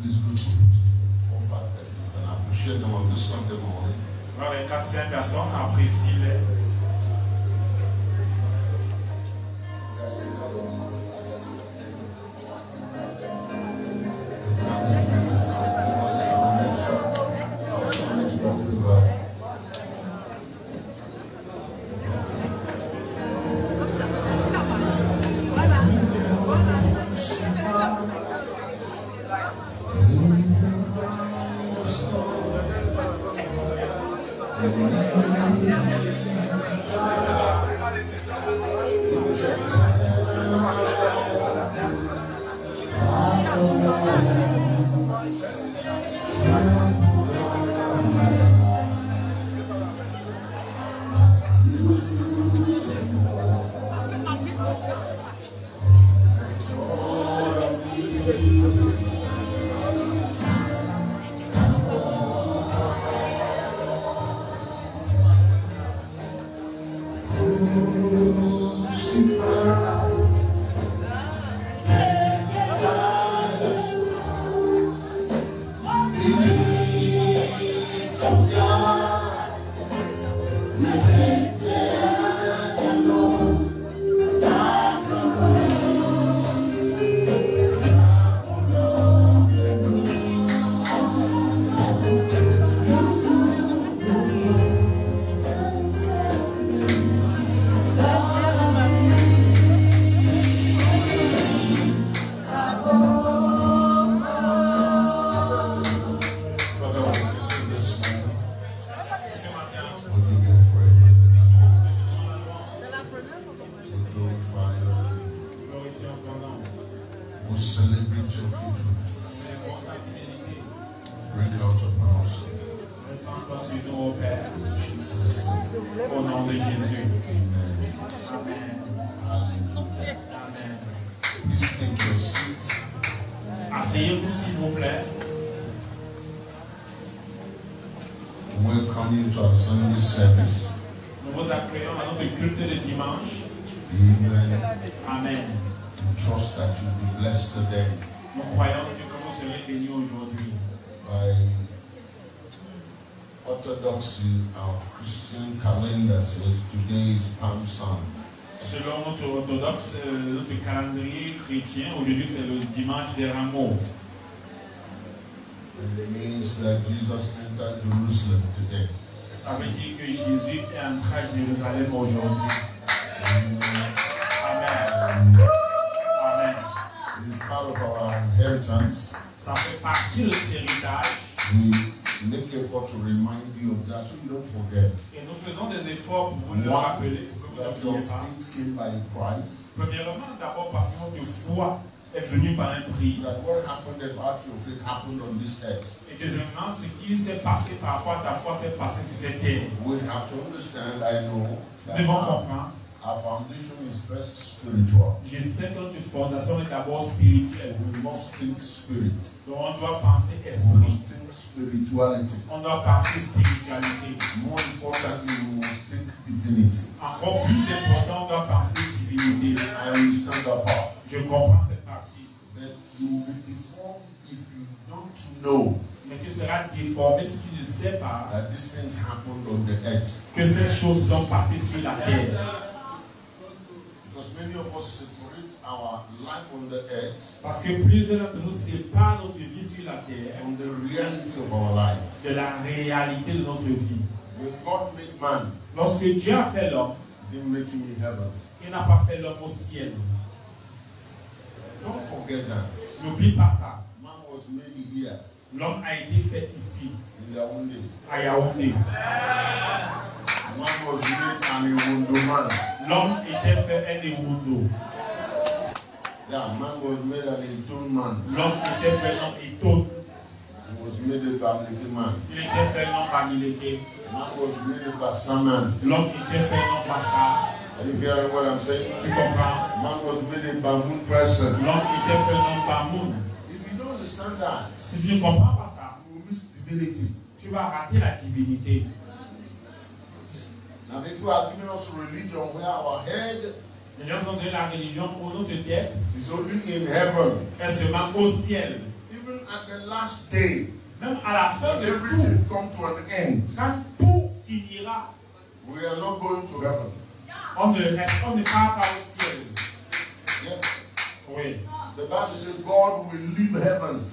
this group of 4 or 5 persons and I appreciate them on this Sunday morning. Alors les 4-5 personnes apprécient les... Au nom de Jésus. Amen. Amen. Please take your seat. Asseyez-vous s'il vous plaît. Welcome you to our Sunday service. Nous vous accueillons à notre culte de dimanche. Amen. Amen. We trust that you'll be blessed today. Nous croyons que vous serez bénis aujourd'hui. By Orthodoxy, our Christian calendar says today is Palm Sunday. Selon notre orthodoxe, notre calendrier chrétien, aujourd'hui c'est le dimanche des Rameaux. And it means that Jesus entered Jerusalem today. Ça veut dire que Jésus est entré à Jérusalem aujourd'hui. Amen. Amen. It is part of our inheritance. Ça fait partie de notre héritage. We make effort to remind you of that so you don't forget. Et nous faisons des efforts pour vous le rappeler. That your faith came by a price. Premièrement, d'abord parce que notre foi est venue par un prix. That what happened about your faith happened on this earth. Et deuxièmement, ce qui s'est passé par rapport à ta foi s'est passé sur cette terre. We have to understand, I know, that Nous devons comprendre. Our foundation is first spiritual. Je sais que notre fondation est d'abord spirituelle. We must think spirit. Donc on doit penser We esprit. must think spirituality. On doit penser spiritualité. More importantly, we must think divinity. Encore plus important, on doit penser divinité. I understand that part. Je comprends cette partie. But you will be deformed if you don't know Mais tu seras déformé si tu ne sais pas that these things happened on the earth. que ces choses sont passées sur la terre. Because many of us separate our life on the earth Parce que plusieurs d'entre nous séparent notre vie sur la terre from the reality of our life. de la réalité de notre vie. When God made man, Lorsque Dieu a fait l'homme, He didn't make him in heaven. il n'a pas fait l'homme au ciel. Don't forget that. N'oublie pas ça. Man was made here L'homme a été fait ici, in Yaoundé. à Yaoundé. Man was made an Iwondo man. L'homme était fait un Ewundo. Yeah, man was made an Intone man. L'homme était fait un Eto. He was made a Bamileke man. Il était fait un Bamileke. Man was made a Bassaman. L'homme était fait un Bassa. Are you hearing what I'm saying? Tu comprends? Man was made a Bamoun person. L'homme était fait un Bamoun. If you don't understand that, Si tu ne comprends pas ça, you will miss divinity. tu vas rater la divinité. Now people are giving us religion where our head Les gens ont donné la religion pour notre tête is only in heaven. est seulement au ciel. Even at the last day, même à la fin de everything tout, come to an end, quand tout finira, we are not going to heaven. on ne part pas au ciel. Yeah. Oui. The Bible says God will leave heaven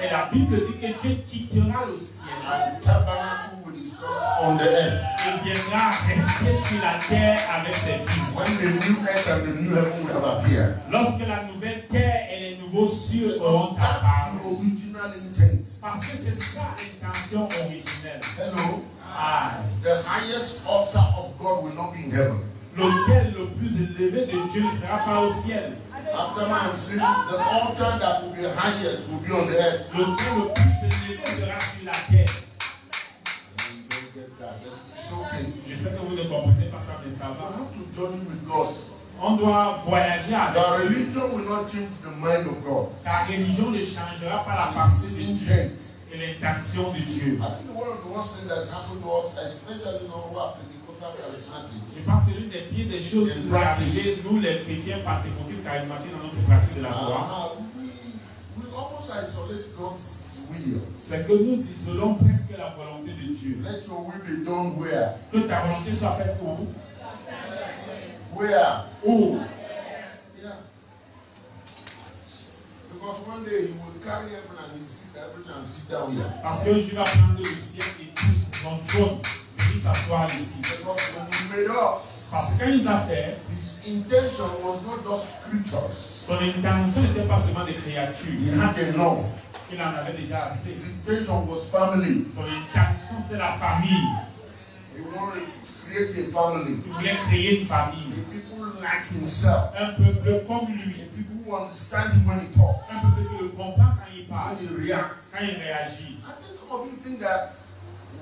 Et la Bible dit que Dieu quittera le ciel and tabernacle with his sons on the earth. et viendra rester sur la terre avec ses fils. When the new earth and the new heaven will have appeared. Lorsque la nouvelle terre et les nouveaux cieux auront Because that's apparu. the original intent. Parce que c'est ça l'intention originelle. Hello? Ah. The highest altar of God will not be in heaven. L'autel le plus élevé de Dieu ne sera pas au ciel. After I'm saying the altar that will be highest will be on the earth. L'autel le plus élevé sera sur la terre. You don't get that. It's okay. Je sais que vous ne comprenez pas ça, mais ça You va. have to journey with God. On doit voyager avec Your Dieu. religion will not change the mind of God. Ta religion ne changera pas la His pensée de Dieu intent. et l'intention de Dieu. I think one of the worst things that's happened to us, especially those who are Pentecostal charismatics, Je pense que l'une des pires des choses qui nous est arrivée, nous les chrétiens pentecôtistes charismatiques dans notre pratique de la foi, we almost isolate God's will. c'est que nous isolons presque la volonté de Dieu. Let your will be done where? Que ta volonté soit faite où? Where? Où? Yeah. Because one day he will carry heaven and he sit everything and sit down here. Parce que Dieu va prendre le ciel et tous son trône venir s'asseoir ici. Because when he made us, Parce que quand il nous a fait, his intention was not just creatures. son intention n'était pas seulement des créatures. He had enough. Il en avait déjà assez. His intention was family. Son intention c'était la famille. He wanted to create a family. Il voulait créer une famille. A people like himself. Un peuple comme A lui. people who understand him when he talks. Un peuple qui le comprend quand il parle, When he reacts. quand il réagit. I think some of you think that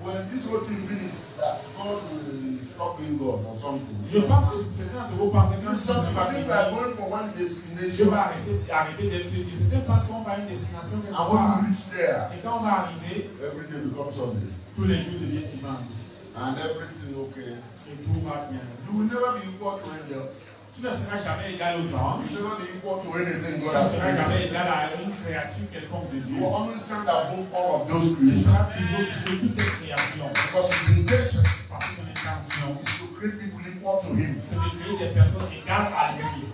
when this whole thing finishes, that God will stop being God or something. Je pense que certains de vous pensez que Some Dieu va people think we are finir. going from one Dieu destination, va arrêter d'être Dieu. C'était parce qu'on va à une destination quelque and when part. we reach there, Et quand on va arriver, every day becomes Sunday, tous les jours deviennent dimanche. and everything okay. Et tout va bien. You will never be equal to angels. Tu ne seras jamais égal aux You anges. will never be equal to anything Tu God ne has seras jamais created. égal à une créature quelconque de Dieu. You will always stand above all of those Tu creations. seras toujours sur toutes ces créations. Because his intention Parce que son intention, is to create people equal to him. c'est de créer des personnes égales à lui.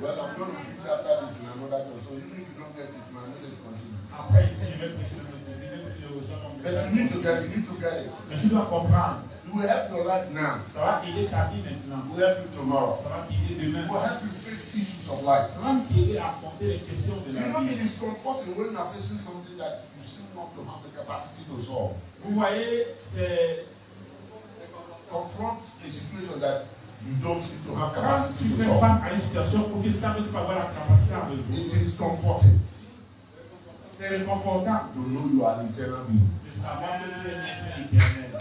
Well, I'm going to preach after this in another time, so even if you don't get it, my message continues. Après, ici, je vais prêcher le message, tu le reçois comme But you need to get it. Mais tu dois comprendre. It will help your life now. Ça va t'aider ta vie maintenant. It will help you tomorrow. Ça va t'aider demain. It will help you face issues of life. Ça va t'aider à affronter les questions de You la know, vie. it is comforting when you are facing something that you seem not to have the capacity to solve. Vous voyez, c'est Confront a situation that you don't seem to have quand capacity tu to fais solve. face à une situation où tu sens que tu peux avoir la capacité à résoudre. It is comforting C'est réconfortant to know you are an eternal being. de savoir que tu es un être éternel.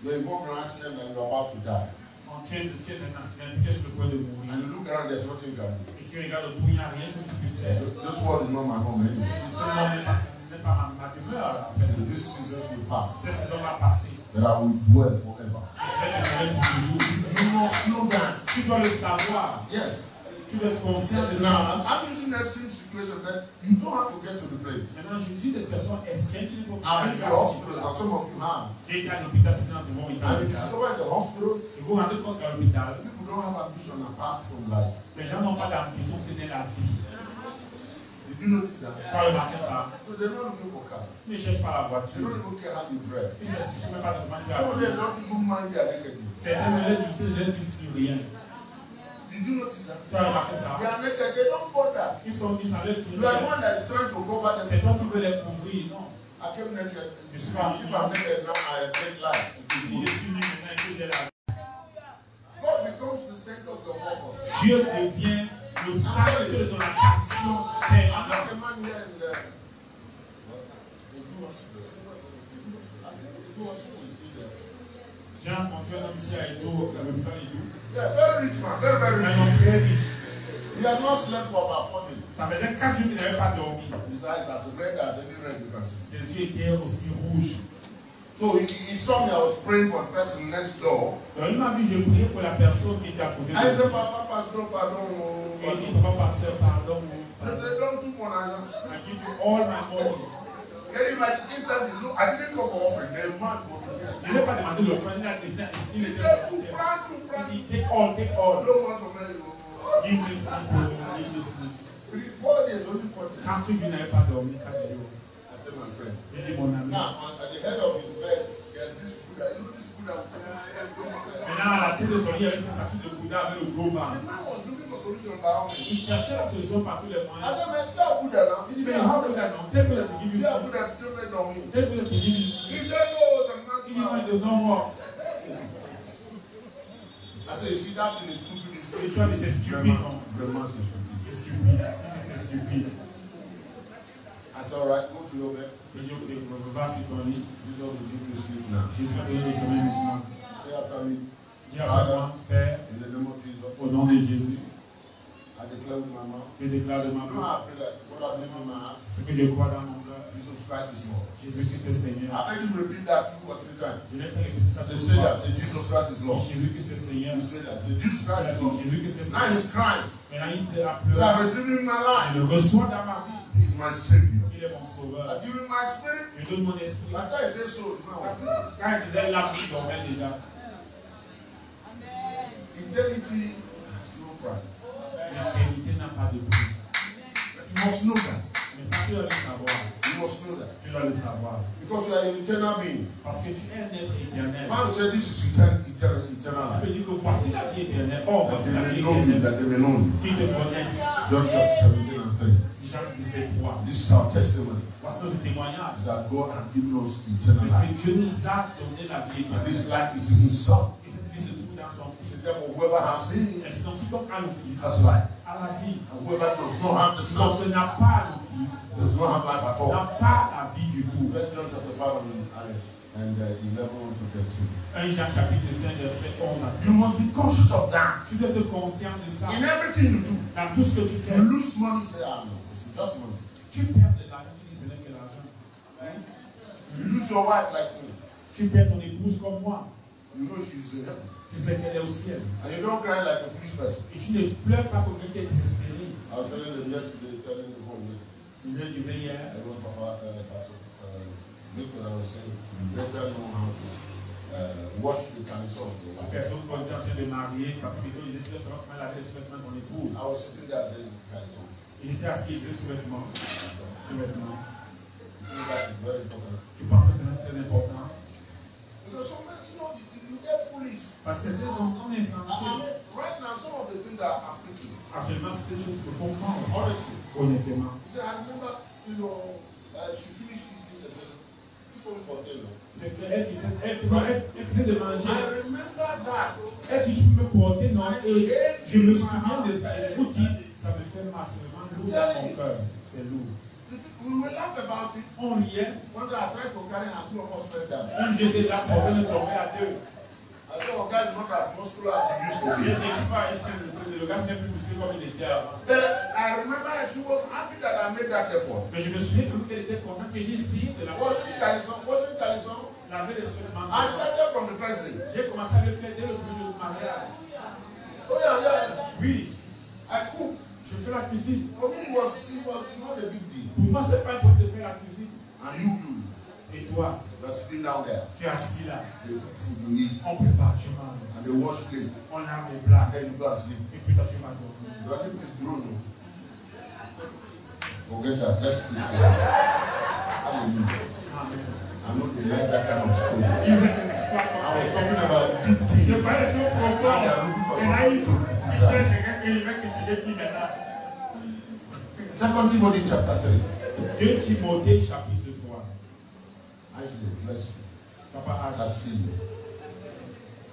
You're involved in an accident and you're about to die. Quand tu es un accident, tu es sur le point de mourir. And you look around, there's nothing you can do. Et tu regardes autour, il n'y a rien que tu puisses faire. This world is not my home anymore. Ce monde n'est pas ma demeure. And these seasons will pass. Cette saison va passer. That I will dwell forever. Et je vais demeurer pour toujours. You must know that. Tu dois le savoir. Yes. Tu dois être conscient de ça. Now, I'm using that same situation that you don't have to get to the place. Maintenant, je dis des situations extrêmes, tu ne peux pas I've been to the hospitals, and some of you have. J'ai été à l'hôpital, c'est dans le monde. And you discover in the hospitals, Et vous vous rendez compte qu'à l'hôpital, people don't have ambition apart from life. les gens n'ont pas d'ambition, ce n'est la vie. Did you notice Tu that? as remarqué ça? So they're not looking for cars. Ils ne cherchent pas la They voiture. don't even care how you dress. Ils ne se souviennent pas de comment tu as Some of them habillé. don't even mind their nakedness. Certains ne leur disent plus rien. Did you notice that? Tu as remarqué ça? They are naked, they don't bother. Ils sont mis sans leur You are the dire. one that is trying to cover them. C'est toi qui veux les couvrir, non? I came naked. If I'm naked now, I take life. Si je suis mis maintenant et que j'ai la God becomes the center of your focus. Dieu devient le centre de ton attention I permanente. met a man here in the blue hospital. I think the blue hospital is still there. J'ai rencontré un homme ici à Edo, à l'hôpital Edo. Yeah, very rich man, very, very Un rich. homme très riche. He had not slept for about 4 days. Ça faisait 4 jours qu'il n'avait pas dormi. His eyes as red as any red you can see. Ses yeux étaient aussi rouges. So he saw me, I was praying for the person next door. Donc il m'a vu, je priais pour la personne qui était à côté de I moi. said, Papa, Pastor, pardon. Et il dit, Papa, pasteur, pardon. I said, don't do mon argent. I give you all my money. Can you imagine? Inside, I didn't go for offering. The man volunteered. Je n'ai pas demandé l'offrande, il He était said, tout volontaire. prends, tout prends. Il dit, take all, take all. Don't want to marry you. Give me sleep, give me sleep. 4 days, only 4 days. 4 jours, je n'avais pas dormi, 4 jours. I said, my friend. Je dis, mon ami. Now, at the head of his bed, there's this Buddha. You know this Buddha? Maintenant, à la tête de son lit, il y avait sa statue de Bouddha avec le gros The ventre. man was looking for solution by all means. Il cherchait la solution par tous les I moyens. said, man, tell Buddha now. Il dit, mais how Buddha now? Tell Buddha to give you Yeah, sleep. Buddha, tell me on me. Tell Buddha to give you He sleep. said, no, some man. Il dit, no, it does not work. I said, you see, that thing is stupid. It's Et tu vois, mais c'est stupide, non? Vraiment, c'est stupide. C'est stupide. C'est stupide. I said, all right, go to your bed. Il dit, ok, va sur ton lit. Jesus will give you sleep now. Jésus va te donner le sommeil maintenant. Say after me, Dis après moi, Père, in the name of Jesus, au nom de Jésus, I declare with my mouth. je déclare de ma No, bouche I pray that what I've lived in my heart, ce que je crois dans mon cœur. Jesus Christ is Lord. Jésus-Christ est Seigneur. I made him repeat that 2 or 3 times. Je l'ai fait répéter ça Say, pour say toi. that. Say, Jesus Christ is Lord. Jésus-Christ est Seigneur. He said that. Say, Jesus Christ is Lord. Jésus-Christ est Now Seigneur. he's crying. Maintenant, il te a So I pleuré. receive him in my Je life. le reçois dans ma vie. He's my Savior. Il est mon sauveur. I give him my spirit. Je donne mon esprit. After I say so, now Quand il disait l'âme, il dormait déjà. eternity has no price. L'éternité n'a pas de prix. But you must know that. Mais ça, tu dois le savoir. You must know that. Tu dois le savoir. Because you are an eternal being. Parce que tu es un être éternel. Man said this is eternal Tu life. peux dire que voici la vie éternelle. Oh, That voici they la may vie know you, éternelle. that they may know you. Qui te connaissent. John chapter 17 and 3. Jean 17, 3. This is our testimony. Voici notre témoignage. Is that God has given us C'est eternal que life. Dieu nous a donné la vie And this éternelle. life is in His Son. Et cette vie se trouve dans son He Fils. said, therefore, whoever has Him Et sinon, quiconque a le Fils has life. a la vie. And whoever does not have the Son Donc, n'a pas le Fils, does not have life at all. n'a pas la vie du tout. First John chapter 5 and 11 to 13. 1 Jean chapitre 5, verset 11 à 13. You must be conscious of that. Tu dois être conscient de ça. In everything you do. Dans tout ce que tu fais, You lose money, you say, ah no, it's just money. tu perds de l'argent, tu dis ce n'est que l'argent. You lose your wife like me. Tu perds ton épouse comme moi. You know she's in heaven. Tu sais qu'elle est au ciel. And you don't cry like a foolish person. Et tu ne pleures pas comme quelqu'un qui est désespéré. I was telling them yesterday, telling the home yesterday. Je le disais hier. I was Papa, Pastor Victor, I was saying, you better know how to wash the calisson of your La wife. personne qu'on est en train de marier, Papa Vito, il dit que ça va comment laver les sous-vêtements de ton épouse. I was sitting there saying, calisson. Et j'étais assis, les sous-vêtements. Sous-vêtements. I think that is very important. Tu penses que c'est très important? Because so many, you know, you get foolish. Parce que certains hommes, on est insensés. Right now, some of the things that are afflicting me, Actuellement, c'est des choses qui me font mal. honestly. Honnêtement. See, I remember, you know, she finished eating, I said, keep on potato. C'est qu'elle finit de manger. I remember that. Elle dit, tu peux me porter, non? Et je me souviens de ça. Je vous dis, ça me fait mal. C'est vraiment lourd dans mon cœur. C'est lourd. We will laugh about it. On riait. One day I tried to carry her, 2 of us fell down. Un jour, j'essaie de la porter, de tomber à deux. I said, oh, guys, not as muscular as he used to Je be. ne suis pas le gars n'est plus musclé comme il était avant. But I remember she was happy that I made that effort. Mais je me souviens qu'elle était contente que j'ai essayé de la Washing calisson. laver les sous-vêtements. I started from the first day. J'ai commencé à le faire dès le premier jour du mariage. Oh, yeah. Oui, I cook. je fais la cuisine. For me, it was not a big deal. Pour moi, ce n'est pas important de faire la cuisine. And you, Et toi, you're sitting down there. tu es assis là. They cook food, you eat. On prépare, tu manges. And they wash plates. On lave les plats. And then you go and sleep. Et puis toi, tu vas dormir. Your name is Drone. Forget that. Let's preach here. Hallelujah. Amen. I know they like that kind of story. Ils aiment I was talking about deep Je things. parlais sur le And profond. they are looking for Et là, something il to criticize. quelqu'un qui va critiquer qui maintenant. 2 Timothy chapter 3. 2 Timothée chapitre 3. Actually, bless you. Papa I H. see you.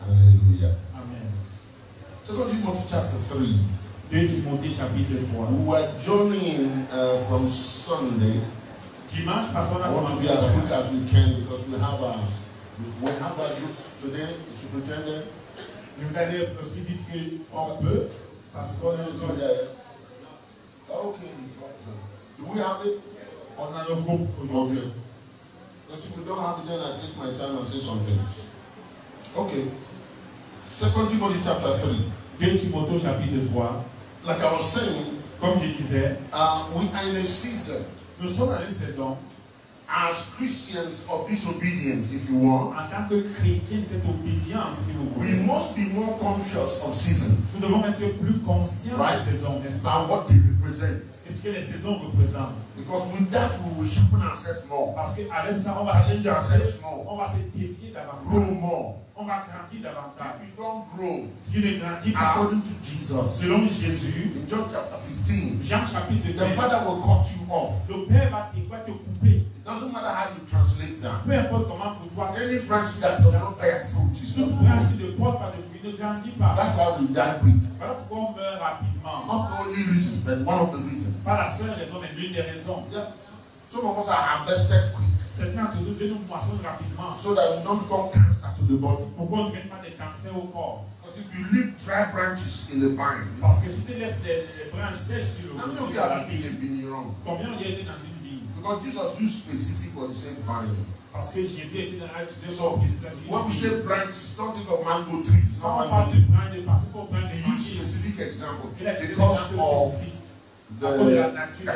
Hallelujah. Amen. 2 Timothy chapter 3. 2 Timothée chapitre 3. We were journeying from Sunday. Dimanche, parce qu'on a I want to be commencé. as quick as we can because we have a group today. The superintendent. Je vais aller aussi vite qu'on peut, parce qu'on a Okay, do we have it? on a le groupe aujourd'hui. Okay. Because if we don't have it, then I take my time and say something. Okay. 2 Timothy chapter 3. 2 Timothée chapitre 3. Like I was saying, comme je disais, we are in a season. Nous sommes dans une saison. As Christians of disobedience, if you want, en tant que chrétiens de cette obédience, si vous voulez, we must be more conscious of seasons. Nous devons être plus conscients des saisons, n'est-ce pas? And what they represent. Et ce que les saisons représentent. Because with that we will sharpen ourselves more. Parce qu'avec ça, on va challenge ourselves more. On va se défier davantage. Grow more. On va grandir davantage. If we don't grow, si tu ne grandis pas, according to Jesus, selon Jésus, in John chapter 15, Jean chapitre 15, the Father will cut you off. Le Père va te couper. It doesn't matter how you translate that. Peu importe comment pour toi. Any branch that does not bear fruit is not growing. Toute branche qui ne porte pas de fruits ne grandit pas. That's why we die quick. Voilà pourquoi on meurt rapidement. Not the only reason, but one of the reasons. Pas la seule raison, mais l'une des raisons. Yeah. Some of us are harvested quick. Certains d'entre nous, Dieu nous moissonne rapidement. So that we don't become cancer to the body. Pourquoi on ne met pas des cancers au corps? Because if you leave dry branches in the vine. Parce que si tu laisses les branches sèches sur le how many of you have been in a vineyard? Combien on y a été dans une vigne? Because Jesus used specific for the same vine. Parce que Jésus était dans la vigne. So when we say branches, don't think of mango trees. Not mango trees. They use specific example because of the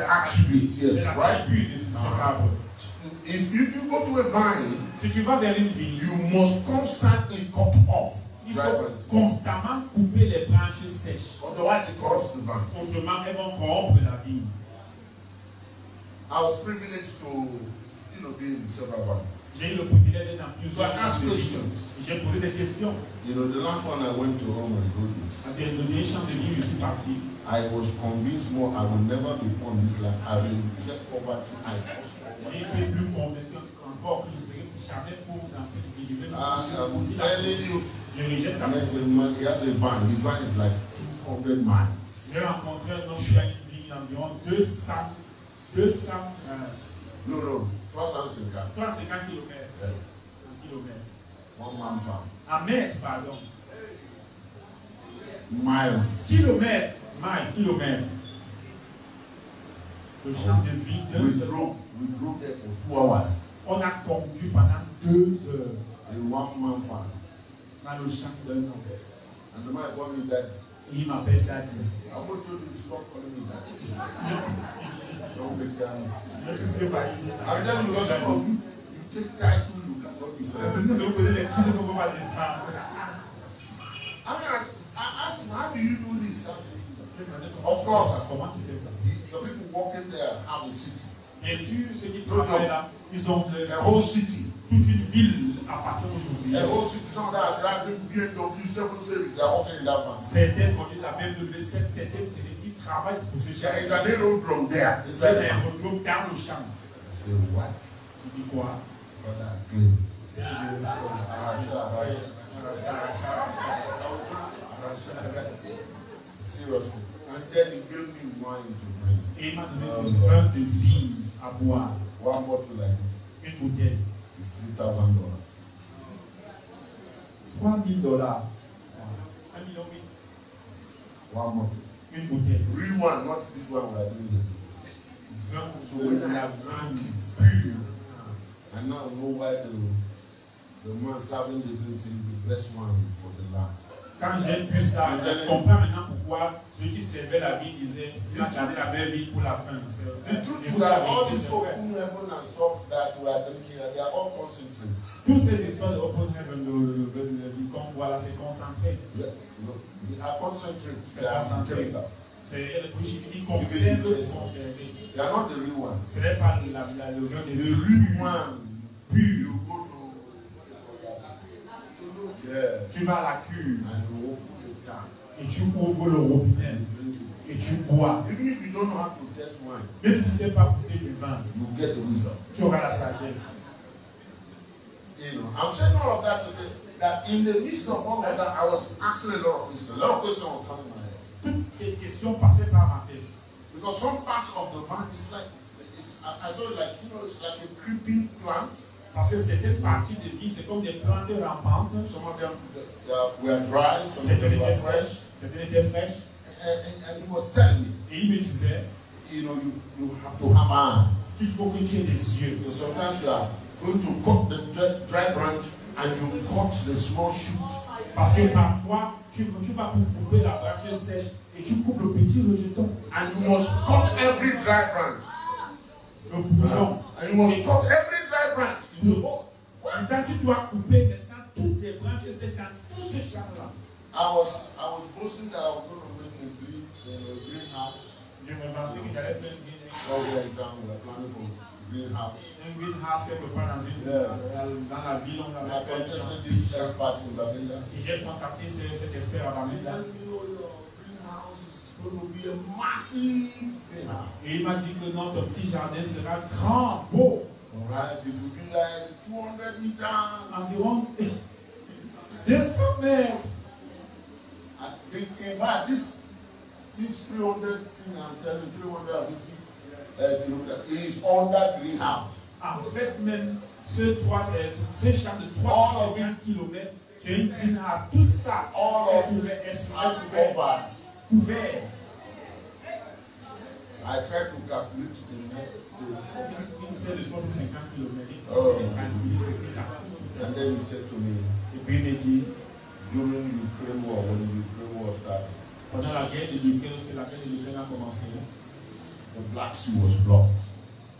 attributes, yes, right? If you go to a vine, si tu vas vers une vigne, you must constantly cut off. Il faut constamment couper les branches sèches. Otherwise, it corrupts the vine. Autrement, elles vont corrompre la vigne. I was privileged to, be in several vines. J'ai eu le privilège d'être dans plusieurs questions. J'ai posé des questions. The last one I went to, oh my goodness. À des champs de vie, je suis parti. I was convinced more I will never be poor in this life. I will reject poverty. J'ai été plus convaincu encore que je ne serai jamais pauvre dans cette vie. Je vais I'm telling you, je rejette la he has a van. His van is like 200 miles. J'ai rencontré un homme qui a une vie d'environ 200 No, 350 kilomètres. Yeah. One man farm. Un mètre, pardon. Miles. Kilomètres. Le champ de vie, 2 heures. We drove there for 2 hours. On a conduit pendant 2 heures. In one man farm. Dans le champ d'un homme. And the man called me daddy. Et il m'appelle daddy. I'm going to tell you to stop calling me daddy. Don't make that mistake. I'm telling you, because some of you take title, you cannot be friends. I asked him, how do you do this? Of course, the people walking there have a city. Bien sûr, ceux qui travaillent là, ils ont a whole city. Toute une ville appartient aux ouvriers. A whole city, some that are driving BMW 7 Series, they are walking in that van. Certains conduisent la BMW 7e série qui travaillent pour ce champ. There is an aerodrome there. Il y a un aérodrome dans le champ. I say, what? Il dit quoi? Father, clean. Seriously. And then he gave me wine to drink. Et il m'a donné du vin de vigne à boire. One bottle like this. Une bouteille. It's $3,000. $3,000. $1 million, oui. One bottle. Une bouteille. Real one, not this one we are doing here. So when I drank it, I now know why the man serving the drink said the best one for the last. Quand j'ai vu ça, je comprends maintenant pourquoi celui qui servait la vie disait il a gardé la belle vie pour la fin. The truth is that all these open heaven and stuff that we are drinking, they are all concentrated. Toutes ces histoires de open heaven, comme voilà, c'est concentré. Yeah, no, they are concentrated. They are chemical. C'est le chimique conserve conservé. They are not the real one. Ce n'est pas le vin de the real one. Pur. You go to yeah. Tu vas à la cure. And you open the tap. Et tu ouvres le robinet. Et tu bois. Even if you don't know how to test wine, même si tu ne sais pas goûter du vin, you get the wisdom. Tu auras la sagesse. I'm saying all of that to say that in the midst of all of that, I was asking a lot of questions. A lot of questions were coming my head. Toutes ces questions passaient par ma tête. Because some parts of the vine is like, I saw it like, it's like a creeping plant. Parce que certaines parties de vie, c'est comme des plantes rampantes. Some of them were dry, some of them were fresh. Certaines étaient fraîches. And he was telling me, et il me disait, you have to have eyes. Il faut que tu aies des yeux. Because sometimes you are going to cut the dry branch and you cut the small shoot. Parce que parfois, tu vas pour couper la branche sèche et tu coupes le petit rejeton. And you must cut every dry branch. Le bourgeon. And you must cut every dry branch in the boat. Maintenant, tu dois couper maintenant toutes les branches sèches dans tout ce champ-là. I was boasting that I was going to make a greenhouse. Je me vantais que j'allais faire une greenhouse. Somewhere in town, we are planning for greenhouse. Une greenhouse quelque part dans la ville, on I avait fait. contacted this expert in Lavenda. Et j'ai contacté cet expert à He Lavenda. told me, your greenhouse is going to be a massive greenhouse. Et il m'a dit que notre petit jardin sera grand, beau. Alright, it will be like 200 meters. Environ 200 mètres. In fact, this 300 thing I'm telling 350 kilometers is under greenhouse. En fait, même ce champ de 320 km, c'est une greenhouse. Tout ça, couvert. I tried to calculate the net. C'est de 350 km. And then he said to me, Et puis il me dit, during Ukraine war, when the Ukraine war started, pendant la guerre de l'Ukraine, lorsque la guerre de l'Ukraine a commencé, the Black Sea was blocked.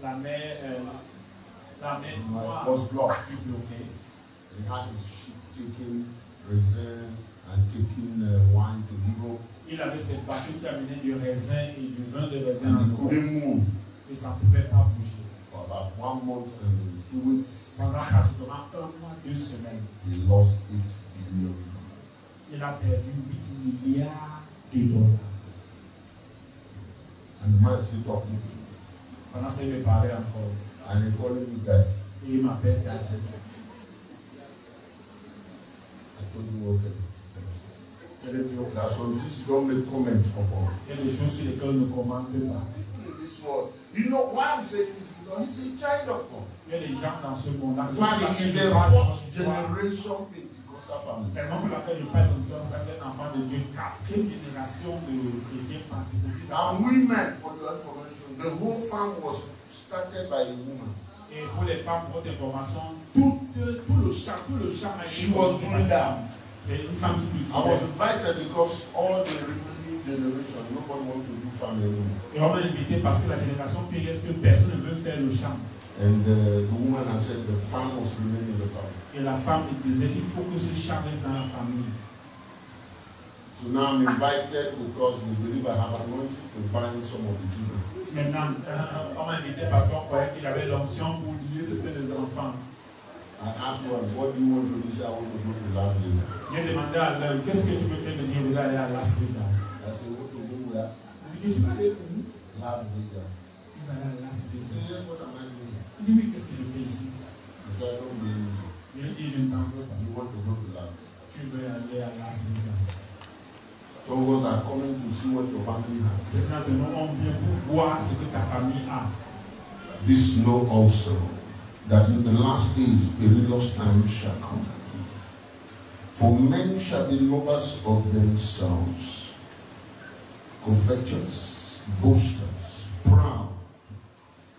la mer Noire was blocked. fut bloquée. He had his ship taking raisin and taking wine to Europe. Il avait cette bateau qui amenait du raisin et du vin de raisin And en he Europe. couldn't move Et ça ne pouvait pas bouger. for about 1 month and 2 weeks. Pendant pratiquement 1 mois, 2 semaines, He lost $8 billion. il a perdu 8 milliards de dollars. And the man is still talking to me. Pendant ça, il me parlait encore. And he calling me daddy. Et il m'appelle Daddy. I told him, okay. Je lui ai dit, ok. There are some things you don't make comment upon. Il y a des choses sur lesquelles on ne commente pas. In this world. You know why I'm saying this? Because he's a child of God. Il y a des gens dans ce monde-là. In fact, he is a 4th generation Pentecostal family. La raison pour laquelle je parle comme ça, c'est un enfant de Dieu, 4e génération de chrétiens pentecôtistes. And women, for your information, the whole farm was started by a woman. Et pour les femmes, pour votre information, tout le champ a été She was doing that. C'est une femme qui I was invited because all the remaining generation, nobody wants to do farm anymore. Et on m'a invité parce que la génération qui reste, que personne ne veut faire le champ. And the woman had said the farm must remain in the family. Et la femme disait, il faut que ce champ reste dans la famille. So now I'm invited because we believe I have anointing to bind some of the children. Maintenant, on m'a invité parce qu'on croyait qu'il avait l'onction pour lier certains des enfants. I asked one, what do you want to do? He said, I want to go to Las Vegas. J'ai demandé à l'homme, qu'est-ce que tu veux faire? Il me dit, je vais aller à Las Vegas. I said, what to do where? Il dit, tu vas aller où? Las Vegas. Il va aller à Las He Vegas. said, yeah, what am I doing here? Il dit, mais qu'est-ce que je fais ici? He said, I don't believe you. Il a dit, je ne t'en veux pas. You want to go to Las Vegas. Tu veux aller à Las Vegas. Some of us are coming to see what your family has. C'est maintenant, on vient pour voir ce que ta famille a. This know also that in the last days perilous times shall come. For men shall be lovers of themselves, covetous, boasters, proud,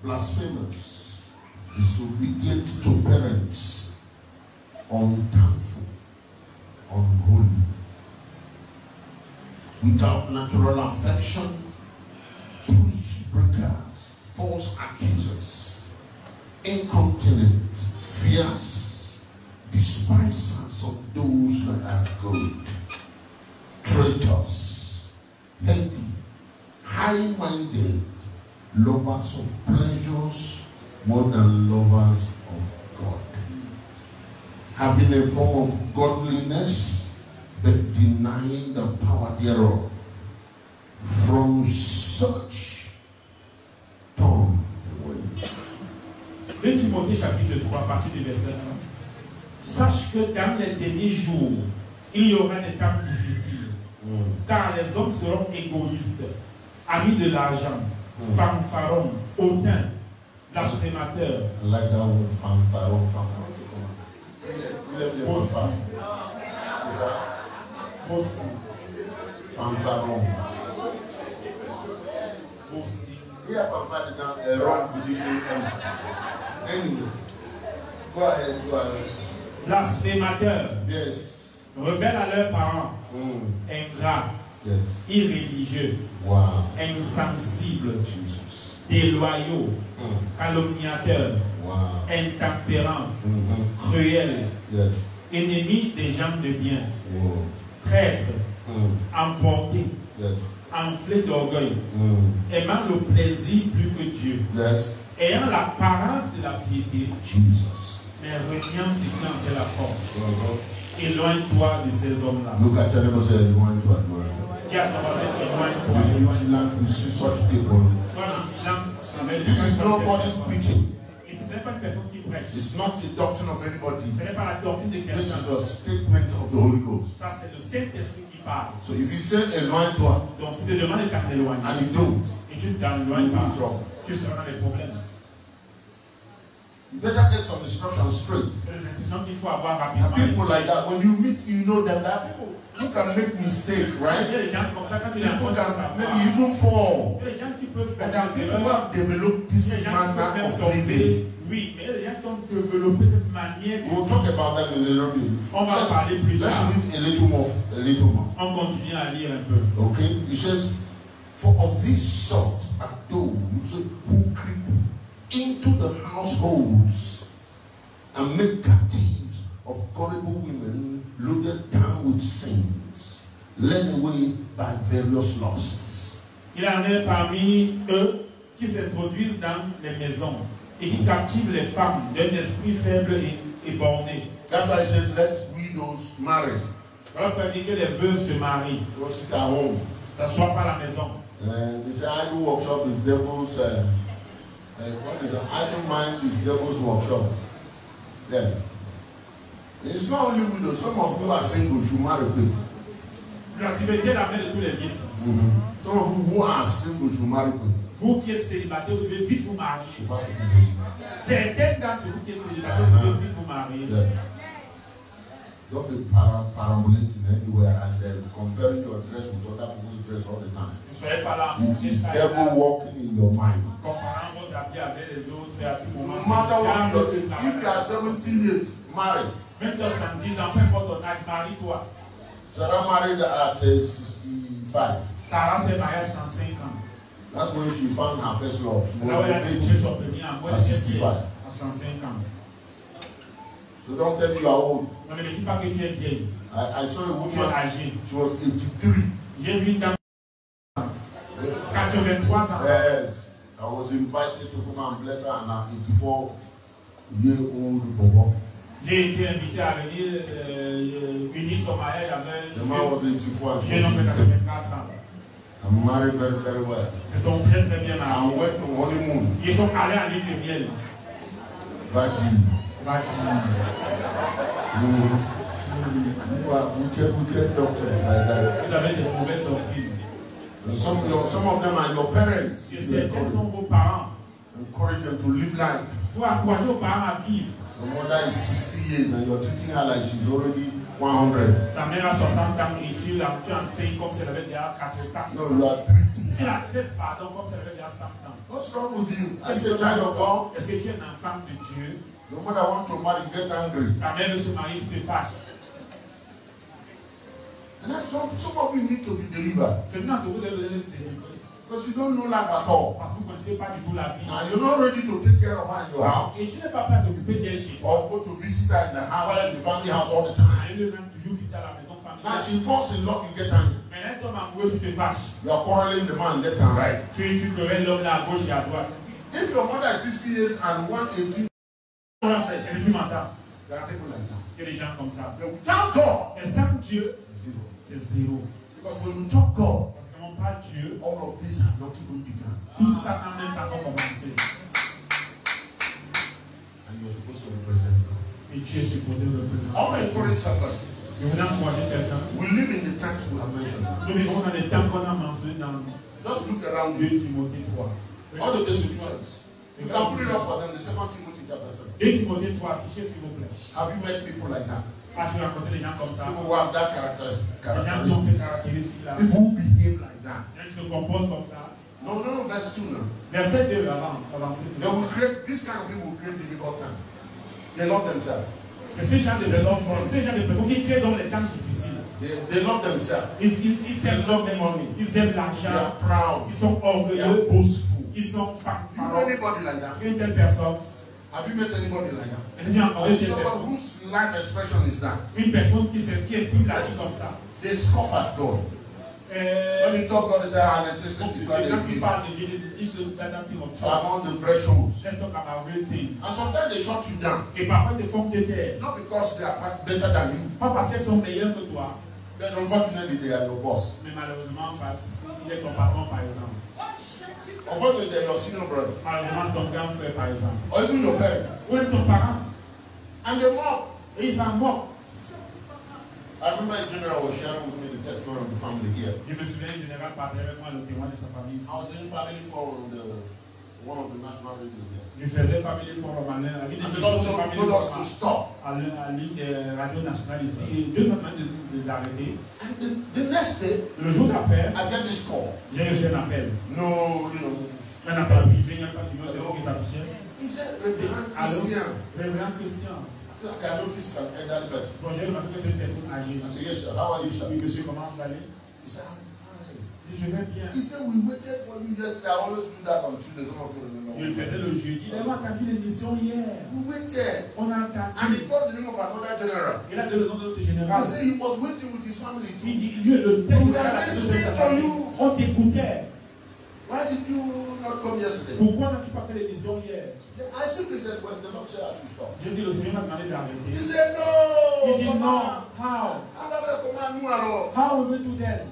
blasphemous, disobedient to parents, unthankful, unholy, without natural affection, truce breakers, false accusers, incontinent, fierce, despisers of those that are good, traitors, heady, high-minded, lovers of pleasures more than lovers of God, having a form of godliness but denying the power thereof. From such turn away. 2 Timothée chapitre 3, partie du verset 1. Sache que dans les derniers jours, il y aura des temps difficiles. Car les hommes seront égoïstes, amis de l'argent, fanfarons, hautains, blasphémateurs. I like that word, fanfaron. Fanfaron. Boasting. Here, fanfaron, wrong with the anyway. Go ahead, go ahead. Blasphémateurs. Yes. Rebelles à leurs parents. Ingrats. Yes. Irréligieux. Wow. Insensibles. Jesus. Déloyaux. Calomniateurs. Wow. Intempérants. Cruels. Yes. Ennemis des gens de bien. Wow. Traîtres. Emportés. Yes. Enflés d'orgueil. Aimant le plaisir plus que Dieu. Yes. Ayant l'apparence de la piété. Jesus. Mais reniant ce qui en fait la force. Éloigne-toi de ces hommes-là. Look at your neighbor, say, éloigne-toi. Dis à ton voisin, Be éloigne-toi. vigilant to see such people. Sois vigilant. This is nobody's preaching. Et ce n'est pas une personne qui prêche. It's not the doctrine of anybody. Ce n'est pas la doctrine de This quelqu'un. is a statement of the Holy Ghost. Ça, c'est le Saint-Esprit qui parle. So if you say éloigne-toi Donc, si tu te demandes de t'éloigner, and you don't, et tu ne t'éloignes you'll be in pas, trouble. tu seras dans les problèmes. You better get some instructions straight. C'est les instructions qu'il faut avoir And rapidement. people like that, when you meet, you know that there are people who can make mistakes, Il y right? a des gens comme ça, quand tu les People rencontres, can maybe even fall. il y a des gens qui peuvent But faire there are des people who erreurs. have developed Il y this a des gens qui peuvent manner même of tomber. living. Oui, mais il y a des gens qui ont développé cette manière de We'll talk about that in a little bit. On va parler plus Let's tard. read a little more. On continue à lire un peu. Okay? He says, for of this sort are those who creep into the households and make captives of gullible women loaded down with sins, led away by various lusts. Il y en a parmi eux qui s'introduisent dans les maisons et qui captivent les femmes d'un esprit faible et borné. That's why it says, let widows marry. Voilà pourquoi il dit que les veuves se marient. Go sit at home. Ne soient pas à la maison. They say idle workshop is devil's. What is it? Idle mind is devil's workshop. Yes. It's not only widows. Some of you are single. You marry people. La célébrité est la mère de tous les vices. Some of you who are single, you marry people. Vous qui êtes célibataire, vous devez vite vous marier. Je sais pas ce que je dis. Certains d'entre vous qui êtes célibataire, vous devez vite vous marier. Yes. Don't be parambulating anywhere and then comparing your dress with other people's dress all the time. Ne soyez pas là. It is devil walking in your mind. Comparant vos habits avec les autres et à tout moment. No matter what your age, if you are 17 years, marry. Même toi, 70 ans, peu importe ton âge, marie-toi. Sarah married at 65. Sarah s'est mariée à 65 ans. That's when she found her first love. She Là où was elle a a trouvé baby son premier amour, at elle était 65. à 65 ans. So don't tell me you are old. On ne me dit pas que tu es vieille. I saw a Tu es woman, âgée. she was 83. J'ai vu une dame de 83 ans. Yes. I was invited to come and bless her and her 84-year-old Bobo. J'ai été invité à venir unir son mariage The man avec was 84 and she un homme de was 84 ans. I'm married very, very well. Ils sont très très bien I mariés. went to honeymoon. Ils sont allés en ligne de miel. Virgin. Virgin. You are wicked doctors like that. Vous avez des mauvaises doctrines. And some of them are your parents. Et certains sont vos parents. Encourage them to live life. Vous encouragez vos parents à vivre. Your mother is 60 years and you're treating her like she's already 100. Ta mère a 60 ans et tu l'enseignes comme si elle avait déjà 400 No, ans. you are treating Tu her. la traites, pardon, comme si elle avait déjà 100 ans. What's wrong with you? As a child of God, Est-ce que tu es un enfant de Dieu? your mother wants to marry, get angry. Ta mère veut se marier, tu te fâches. And that's some of you need to be delivered. C'est maintenant que vous avez besoin d'être délivré. Because you don't know life at all. Parce que vous ne connaissez pas du tout la vie. Now you're not ready to take care of her in your house. Et tu n'es pas prêt à t'occuper d'elle chez toi. Or go to visit her in the house, in the family house all the time. Elle est même toujours vite à la maison Now familiale. she falls in love, you get angry. Mais là, toi, amoureux, tu te fâches. You are quarreling the man left and right. Tu querelles l'homme là à gauche et à droite. If your mother is 60 years and 118, Et tu m'entends. there are people like that. Il y a des gens comme ça. But without God, Et sans Dieu, zero. c'est zéro. Because when you talk God, Parce que quand on parle Dieu, all of this have not even begun. tout ça n'a même pas encore commencé. And you're supposed to represent God. Et Dieu est supposé le représenter. I want to encourage somebody. Je voudrais encourager quelqu'un. We live in the times we have mentioned. Nous vivons dans les temps qu'on a mentionnés dans Just look around 2 you. Timothée 3. All the descriptions. You can put it up for them, the 2 Timothy chapter 3. 2 Timothée 3, affichez s'il vous plaît. Have you met people like that? As-tu rencontré des gens comme ça? People who have that Des gens qui ont ces characteristics. caractéristiques-là. People who behave like that. Des gens qui se comportent comme ça. No, verse 2 now. Verset 2 avant, avancez. They will create, this kind of people will create difficult time. They love themselves. C'est ces gens de personnes qui créent dans les temps difficiles. They love themselves. Ils aiment l'argent. They are proud. Ils sont They are orgueilleux. boastful. Ils sont You know anybody like that? Une telle personne. Have you met anybody like that? Une Someone whose life expression is that? personne qui exprime la vie comme ça. They scoff at God. When you talk God, they say, ah, let's say it's not Quand tu parles a de Dieu, ils te donnent un petit mot. among the thresholds. Let's talk about real things. And sometimes they shut you down. Et parfois, ils te font te taire. Not because they are better than you, Pas parce qu'elles sont meilleures que toi, but unfortunately they are your boss. mais malheureusement, il est ton patron, par exemple. Unfortunately, they are your senior brother. Malheureusement, c'est ton grand frère, par exemple. Or even your parents. Ou même ton parent. And they mock. Et ils s'en moquent. I remember a general was sharing with me the testimony of the family here. Je me souviens, le général parlait avec moi le témoin de sa famille ici. I was in family forum on one of the national radio there. Je faisais Family Forum à l'une And des the Lord told us to stop. à l'une des radios nationales ici. Et Dieu m'a demandé de l'arrêter. And the next day, Le jour d'après, I get this call. j'ai reçu un appel. No, you know. Un appel privé, il n'y a pas de numéro qui s'affichait. He said, Reverend Allô, Christian. Révérend Christian. I said, I can notice an elderly person. Bon, j'ai remarqué que c'est une personne âgée. I said, yes, sir. How are you, sir? Oui, monsieur, comment vous allez? He said, I'm fine. Je vais bien. He said, we waited for you yesterday. I always do that on Tuesday. Some of you remember. Je le faisais le jeudi. Il a entendu l'émission hier. We waited. On a And entendu. he called the name of another general. Il a donné le nom de notre He général. said he was waiting with his family Il too. dit, lui, le général a donné sa famille. On t'écoutait. Why did you not come yesterday? Pourquoi n'as-tu pas fait l'émission hier? I simply said, well, the Lord said I should stop. Je dis, le Seigneur m'a demandé He d'arrêter. said, no. Il dit come non. on. How? I How will we do that?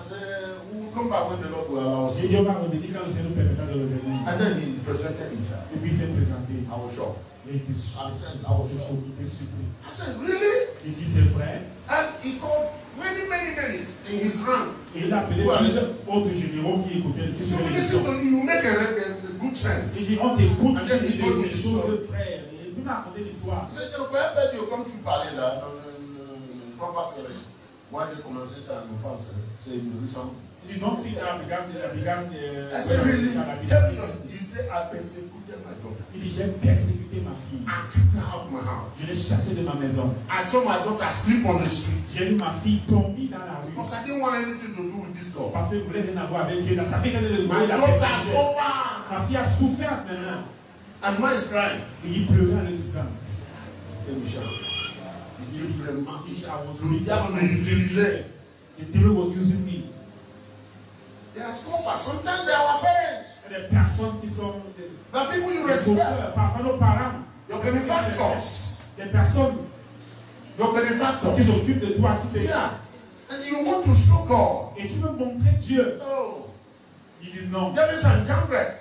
said, we will come back when the Lord will allow us. J'ai dit, on va revenir quand le Seigneur nous permettra de revenir. And then he presented himself. Et puis il s'est présenté. I was shocked. J'ai été surpris. I was shocked. Il était surpris. I said, really? Il dit, c'est vrai. And he called many in his rank. Et il a appelé plusieurs autres généraux qui écoutaient He qui said, sur well, listen l'émission. to you, you make a good Il sense. dit, on t'écoute, And then he tu told me dis the des choses story. de frère. Et puis il m'a raconté l'histoire. He said, you know, quand you come to parler là, papa, moi j'ai commencé ça en enfance, c'est une récente. Il dit, don't think that I said, really? Tell me, he said, I persecuted my daughter. Il dit, j'ai persécuté ma fille. I kicked her out of my house. Je l'ai chassée de ma maison. I saw my daughter sleep on the street. J'ai vu ma fille tomber dans la rue. Because I didn't want anything to do with this girl. Parce que je voulais rien avoir avec Dieu. Ça fait qu'elle est My la daughter personne. suffered. Ma fille a souffert maintenant. And mine is crying. Et il pleurait en le disant. Et Michel, il dit vraiment, Le le diable me utilisait. The devil was using me. They are scoffers. Sometimes they are our parents. Il y a des personnes qui sont The people you des respect. parfois nos parents. Your benefactors. Des personnes Your benefactors. qui s'occupent de toi. Qui te... Yeah. And you want to show God. Et tu veux montrer Dieu. Oh. Il dit non. James and Jambres.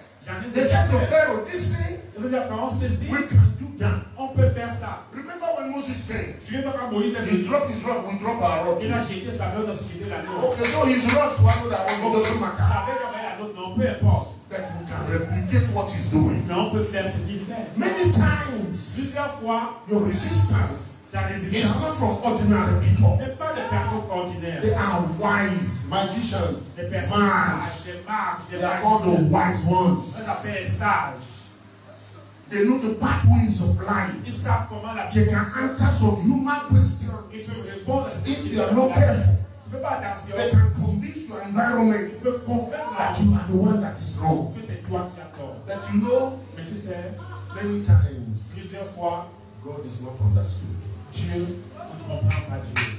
They said to Pharaoh, this thing, Il veut dire, Pharaon, ceci, we can do that. on peut faire ça. Remember when Moses came? Tu viens quand Moïse est He venu. dropped his rod, we drop our rod. Il a jeté sa main dans ce qui était la nôtre. Okay, so his rod swallowed our own. It doesn't matter. Ça avait jamais la nôtre, non, peu importe. But we can replicate what he's doing. Mais on peut faire ce qu'il fait. Many times, Plusieurs fois, your resistance ta is résistance not from ordinary people. n'est pas des personnes ordinaires. They are wise magicians, Des personnes mages. sages, des mages, des They are called the magiciens. wise On ones. les appelle sages. They know the pathways of life. Ils savent comment la They vie can fonctionne. answer some human Ils questions. peuvent répondre à If ces you are questions. not careful, Ne fais pas attention. they can convince your Ils environment peuvent convaincre that you are the one that is wrong. que c'est toi qui as tort. But you know, Mais tu sais, many times, plusieurs fois, God is not understood. Dieu, on ne comprend pas Dieu.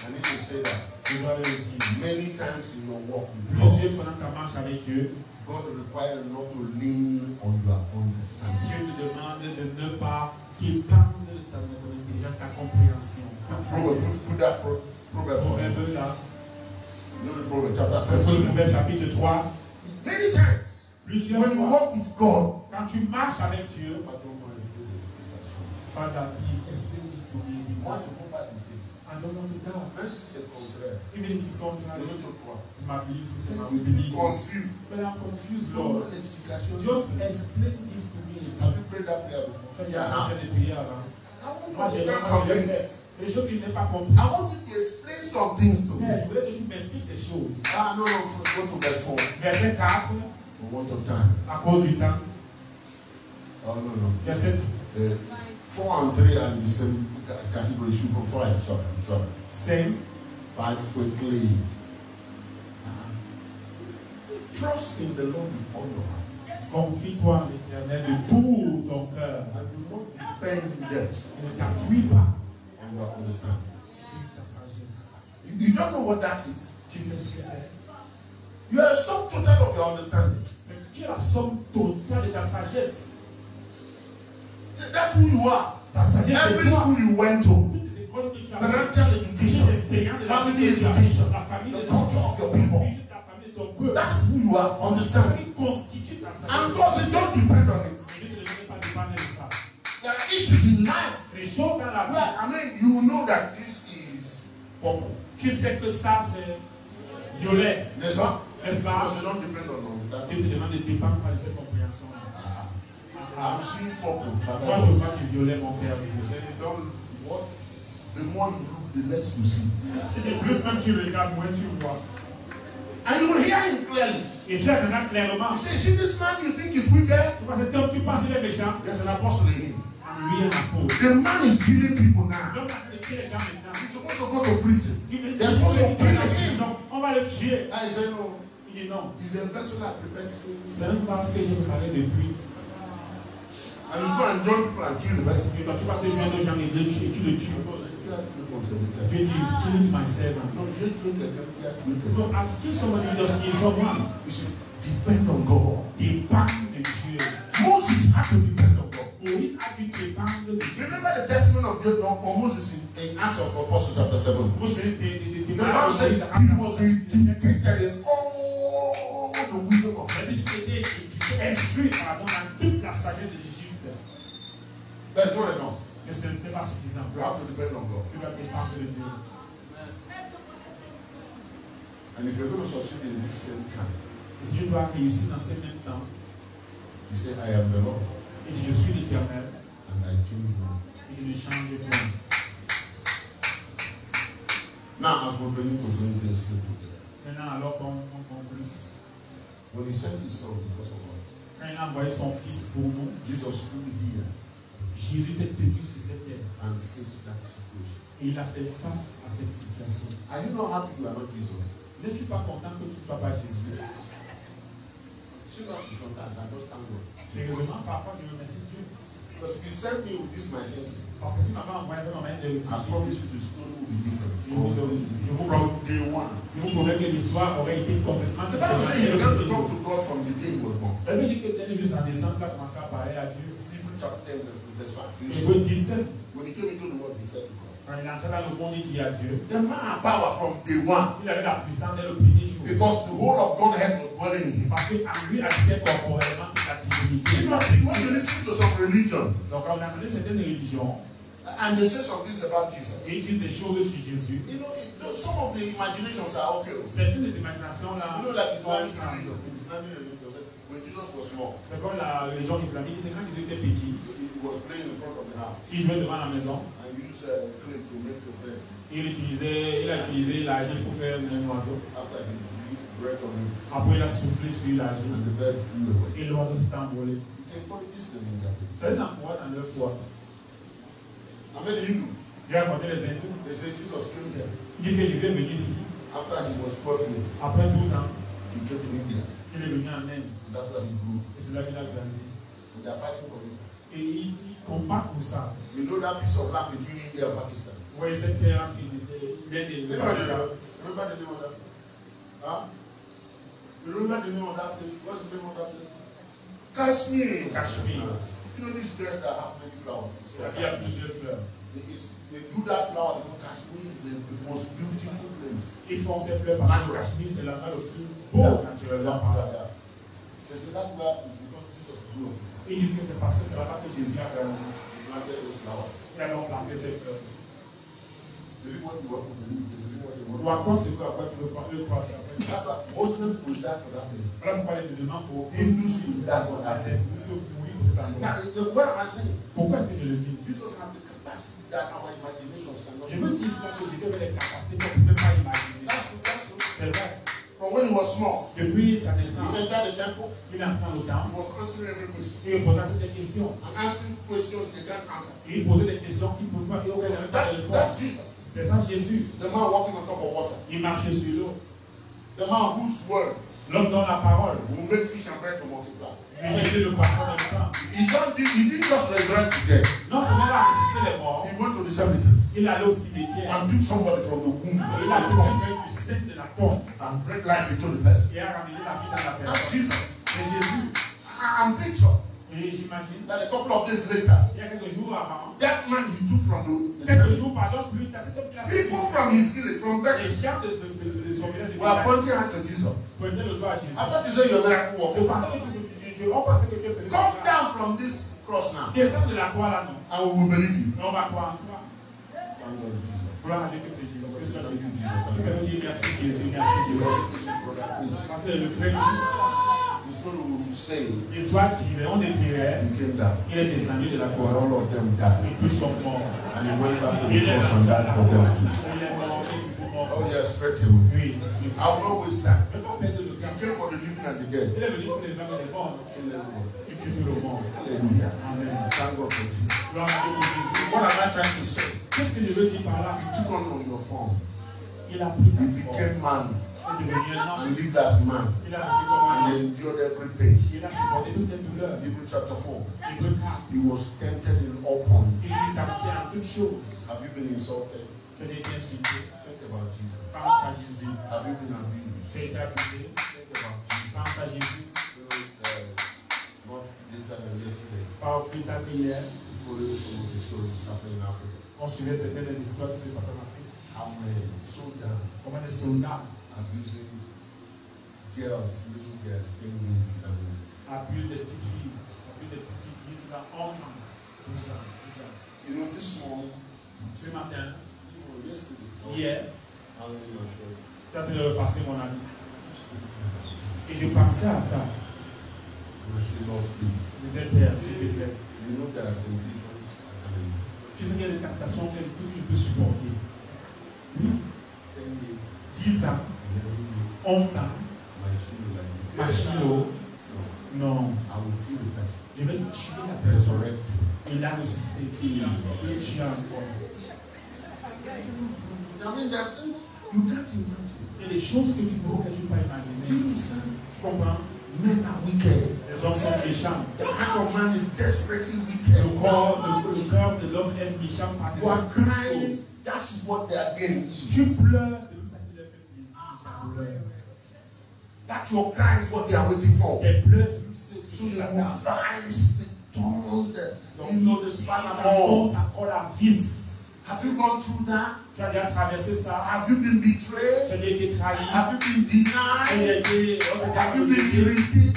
I need to say that. Je dois le dire. Many times in your walk with God, Plusieurs fois dans ta marche avec Dieu, God requires not to lean on your understanding. Dieu te demande de ne pas dépendre de ton intelligence, ta compréhension. Put that proverb for me. Proverbe là, You know the proverb chapter 3. Proverbe chapitre 3, Many times, plusieurs when you fois, walk with God, quand tu marches avec Dieu, I don't want to do this. Father, please explain this to me. Moi, je ne peux pas douter. I don't know the doubt. Même si c'est contraire, Even if it's je contrary ne te crois. to my belief system, I You will believe. confused. But I'm confused, Lord, Lord. l'explication. Just explain this to me. Have you prayed that prayer before? Tu as fait des prières avant. I want to Moi, j'ai understand some vraiment things. fait des choses que je n'ai pas compris. I want you to explain some things to me. Mais je voulais que tu m'expliques des choses. Ah, no, go to verse 4. Verset 4, For want of time. à cause du temps. Oh, no. Verset 4 and 3 are in the same category. Should go 5. Sorry. Same. 5 quickly. Trust in the Lord with all your heart. Confie-toi en l'Éternel de tout ton cœur. And do not depend Et ne t'appuie pas on your understanding. sur ta sagesse. You don't know what that is. Tu sais ce que c'est? You are a sum total of your understanding. C'est que tu es la somme totale de ta sagesse. That's who you are. Ta sagesse Every c'est toi. school you went to, Toutes les écoles que tu as faites, parental education, family education, la famille the de culture of your people. ta famille de ton peuple. That's who you are. Understand? Qui constitue ta sagesse. And God said, don't depend on it. Et Dieu ne devait pas dépendre de ça. There are issues in life Les choses dans la vie. where, I mean, you know that this is purple. Tu sais que ça c'est violet. N'est-ce pas? N'est-ce pas? Because you don't depend on that. Dieu te demande de dépendre par cette compréhension. I'm seeing purple, Moi Father. je vois du violet, mon père. You say, don't, what? The more you look, the less you see. Et plus même tu regardes, moins tu vois. And you will hear him clearly. Et tu entendras clairement. You say, see this man you think is wicked? Tu vois, cet homme, tu penses qu'il est méchant. There's an apostle in him. Lui est l'apôtre. The man is killing people now. L'homme a tué les gens maintenant. He's supposed to go to prison. Il They're supposed to kill him. on va le tuer. I said, no. Il dit non. He's a vessel I prepared since. C'est un vase que j'ai préparé depuis. And you go and join people and kill the person. Et quand tu vas te joindre aux gens et tu le tues. Dieu dit, kill my servant. No, you do it. No, I've killed somebody just kill someone. You should depend on God. Dépendre de Dieu. Moses had to depend on God. Moïse a dû dépendre de Dieu. Remember the testimony of Moses in Acts of Apostles chapter 7. Vous savez, The Bible said he was educated in all the wisdom of God. il était instruit dans toute la sagesse de l'Égypte. That's not enough. Mais ce n'était pas suffisant. You have to depend on God. Tu dois dépendre de Dieu. And if you're going to succeed in this same kind, Et si tu dois réussir dans ce même temps, you say, I am the Lord, et je suis l'Éternel, and I change not. et je ne change point. Now, as we're beginning to bring this together, Maintenant, alors qu'on conclut, when he sent his son because of us, quand il a envoyé son fils pour nous, Jesus stood here Jésus s'est tenu sur cette terre. and faced that situation. Et il a fait face à cette situation. Are you not happy you are not Jesus? N'es-tu pas content que tu ne sois pas Jésus? Seriously, sometimes I just thank God. Sérieusement, parfois je remercie Dieu. Because if he sent me with this my thinking, Parce que s'il m'avait envoyé dans ma main de I promise réfugiés, you the story will be different je vous from day one. promets que l'histoire aurait été complètement The Bible says he began to talk différente. to God from the day he was born. Elle me dit que dès le jour de sa naissance, il a commencé à parler à Dieu. Hebrews chapter 10, verse 5. Hébreux 17, When he came into the world, he said to God, quand il est entré dans le monde, il dit à Dieu. the man had power from day one Il avait la puissance dès le premier jour. because the whole of Godhead was dwelling in him. Parce qu'en lui habitait corporellement toute la divinité. You know, when you listen to some religion Donc on a entendu certaines religions and they say some things about Jesus, et ils disent des choses sur Jésus. you know, some of the imaginations are okay. Certaines des imaginations là, You know, like Islamic ça. religion. Islamic religion, when Jesus was small, C'est comme la religion islamique, c'est quand il était petit, he was playing in front of the house il jouait devant la maison. and used clay to make the bread. Il a utilisé l'argile pour faire un oiseau. After he put bread on it, Après, il a soufflé sur l'argile and the bird flew away. et l'oiseau s'est envolé. It encourages them in their faith. Ça les encourage dans leur foi. I met the Hindu. J'ai rencontré les hindous. They say Jesus came here. Il dit que je vais venir ici. After he was 12 years, Après 12 ans, he came to India. il est venu en Inde. And that's where he grew. Et c'est là qu'il a grandi. And they're fighting for him. Et il combat pour ça. You know that piece of land between India and Pakistan? Vous voyez cette terre entre l'Inde et le Pakistan. Remember the name of that? Huh? You remember the name of that place? What's the name of that place? Kashmir. Kashmir. You know this dress that have many flowers? It's called Il y a Kashmir. plusieurs fleurs. They do that flower because Kashmir is the most beautiful place. Ils font ces fleurs parce que Kashmir c'est l'endroit le plus beau naturellement parlant. They say that flower is because Jesus grew up. Ils disent que c'est parce que c'est là-bas que Jésus a grandi. He planted those flowers. Il a donc planté ces fleurs. Believe what you want to believe. Believe what you Ou want. à quoi c'est quoi tu veux croire, eux croient c'est après. That's why Muslims will die for that thing. Voilà pourquoi les musulmans pour Hindus will die for that thing. mourir pour cet endroit. Now, what am I saying? Pourquoi est-ce que je le dis? Jesus has the capacity that our imaginations cannot. Je veux dire cela que j'ai des capacités qu'on ne peut même pas imaginer. That's C'est vrai. from when he he was small, Depuis sa he naissance, entered the temple. il est entré au temple. He was answering every question. Il posait toutes les questions. And answering questions they can't answer. Et il posait des questions qu'il ne pouvait pas répondre. That's Jesus. C'est ça Jésus. The man walking on top of water. Il marchait sur l'eau. The man whose word L'homme dans la parole. will make fish and bread to multiply. Il était le patron de temps. He didn't just resurrect the dead. Non seulement il a ressuscité les morts, He went to the cemetery il allait au cimetière. and took somebody from the womb Il a pris quelqu'un du sein de la tombe and breathed life into the person. et a ramené la vie dans la That's personne. Jesus. C'est Jésus. And picture Et j'imagine, that a couple of days later, il y a quelques jours avant, that man he took from the quelques jours, pardon, plus tard, cet homme qui a people from his village, from les Bethlehem, gens de son village de were pointing out to Jesus. pointaient le doigt à Jésus. I thought you said you're a miracle worker. Pardon, on pensait que tu es fait. Come down from this cross now, Descends de la croix là, non. and we will believe you. On va croire en toi. Thank God, Jesus. Gloire à Dieu que c'est Jésus. Thank you, Tu Jesus. peux nous dire merci Jésus, merci Jésus. Parce que le frère The story will say l'histoire dirait, on écrirait, he came down, il est descendu de la but croix. all of them died, Et tous sont morts. and he went back to the cross and died for them too. Il est mort, il est toujours mort. Oh yes, straight away. Oui. I will not waste time. Ne pas perdre le He temps. came for the living and the dead. Il est venu pour les femmes et les morts. Kill everyone. Il tue tout le monde. Hallelujah. Amen. Thank God for Jesus. Gloire à Dieu pour Jésus. What am I trying to say? Qu'est-ce que je veux dire par là? He took on your form. Il a pris ta He forme. became man. Il est devenu un He homme. lived as man Il a vécu comme un and homme. endured every pain. Il a supporté toutes les douleurs. Hebrews chapter 4. Hébreux 4. He was tempted in all points. Il est tenté en toutes choses. Have you been insulted? Tu as été insulté. Think about Jesus. Pense à Jésus. Have you been abused? Tu as été abusé. Think about Jesus. Pense à Jésus. You know, not later than yesterday. Pas plus tard qu'hier. Following some of the stories happening in Africa. On suivait certaines des histoires qui se passent en Afrique. How many soldiers Comment des soldats abusing girls, little girls, English, abusent des petites filles. Abusent des petites filles 10 ans, 11 ans, 12 ans, 10 ans. You know, this morning, Ce matin, yesterday, hier, how many are sure? tu as pu le repasser, mon ami. Et je pensais à ça. And I say, Lord, please. Je disais, Père, s'il te plaît. You know there are conditions at the Tu sais qu'il y a des tentations que je peux supporter. Oui, 10 days, 10 ans, 11 days, 11 ans, my soul like machino, non. I will kill the person. Je vais tuer la personne. Resurrect. Et là, ressusciter. Et tuer encore. I mean, there are things you can't imagine. Il y a des choses que tu ne peux pas Do you imaginer. understand? Tu comprends? Men are wicked. Les hommes sont méchants. The heart of man is desperately Le wicked. cœur de l'homme est méchant par You are crying. That is what their game Tu is. pleures, c'est comme ça qui leur fait plaisir, ta douleur. That your cry is what they are waiting for. Tes pleurs, c'est comme ça So qui you leur will rise the tongue, you know, the spinal avance cord. encore la vis. Have you gone through that? Tu as déjà traversé ça. Have you been Tu betrayed? as déjà été trahi. Have you been Tu denied? as été Have you been irritated?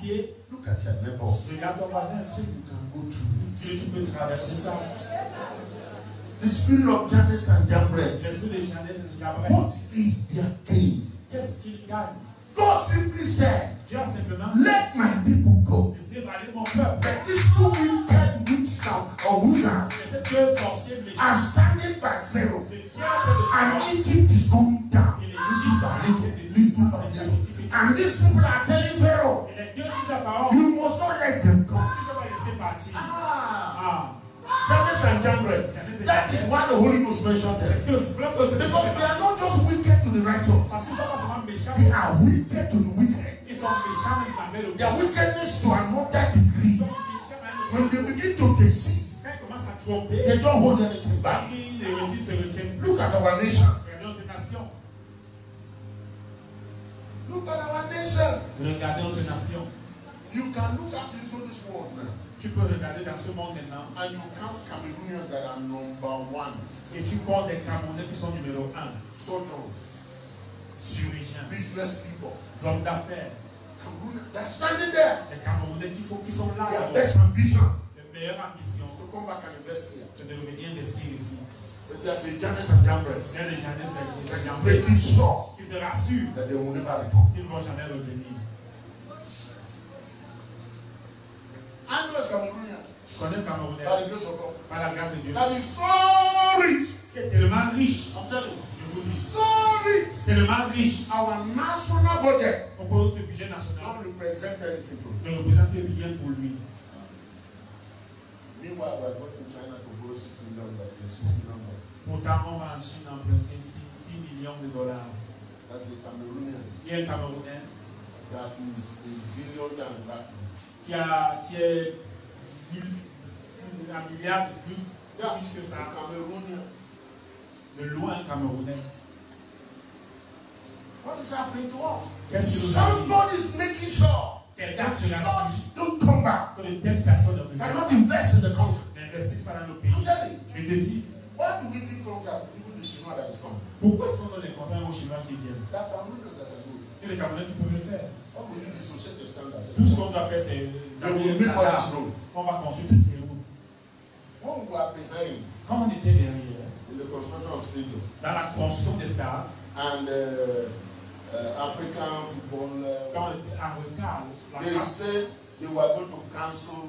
irrité. Look at your neighbor. Regarde ton voisin. You can go through it. Tu peux traverser ça. The spirit of Jannes and Jambres. L'esprit de Jeannette et Jambres. What is their gain? Qu'est-ce qu'il gagne? God simply said, Dieu a simplement let my people go. laissé aller mon peuple. But these two wicked witches or wizards Et ces deux sorciers méchants are standing by Pharaoh. se tiennent près de And Pharaon. Egypt is going down. Et les Little by little, Égyptiens little by little. And these people are telling Pharaoh, Et les deux disent à Pharaon, tu you must not let them go. ne peux pas laisser partir. Ah, Ah, Jannes and Jambres. That is why the Holy Ghost mentioned them. est-ce que c'est blanc que c'est Because they are not just wicked to the righteous, parce qu'ils sont pas seulement méchants, they are wicked to the wicked. ils sont méchants même par le Their wickedness to another Ils degree. sont méchants même When they begin to deceive, quand ils commencent à tromper, they don't hold anything back. ils les retiennent, se retiennent. Look at our nation. Regardez notre nation. Look at our nation. Regardez notre nation. You can look out into this world now, Tu peux regarder dans ce monde maintenant and you count Cameroonians that are #1. et tu comptes des Camerounais qui sont numéro 1. Sojourn, Dirigeants, business people. hommes d'affaires. Cameroonians, they're standing there. Les Camerounais qui sont là. Their best ambition Les meilleures ambitions, is to come back and invest here. c'est de revenir investir ici. But there's a Jannes and Jambres Il y a des gens that can qui make it sure se rassurent that they will never return. qu'ils ne vont jamais revenir. I know a Cameroonian, Je connais un Camerounais, by the grace of God, par la grâce de Dieu, that is so rich. qui est tellement riche. I'm telling you, Je vous dis, so rich. tellement riche. Our national budget Notre budget national don't represent anything to ne représente rien pour lui. Meanwhile, we are going to China to borrow $6 million. Pourtant, on va en Chine emprunter 6 millions de dollars. That's the Cameroonian. Il y a un Camerounais That is a zillion times that rich. qui est un milliard de plus riche que ça. Cameroonian. De loin, Camerounais. What is happening to us? Qu'est-ce qui nous arrive? Somebody is making sure that such don't come back. Que de telles personnes Cannot invest in the country. n'investissent pas dans nos pays. I'm telling you. Je te dis, Why do we give contract even the Chinois that is coming? pourquoi est-ce qu'on donne des contrats aux Chinois qui viennent? That Cameroonians that are good. Et les Camerounais qui peuvent le faire. What we need is to set the standards. Tout ce qu'on doit faire, c'est on va construire toutes les routes. When we were behind Quand on était derrière, in the construction of stadium dans la construction des stades, and African football, quand on était en retard, they said they were going to cancel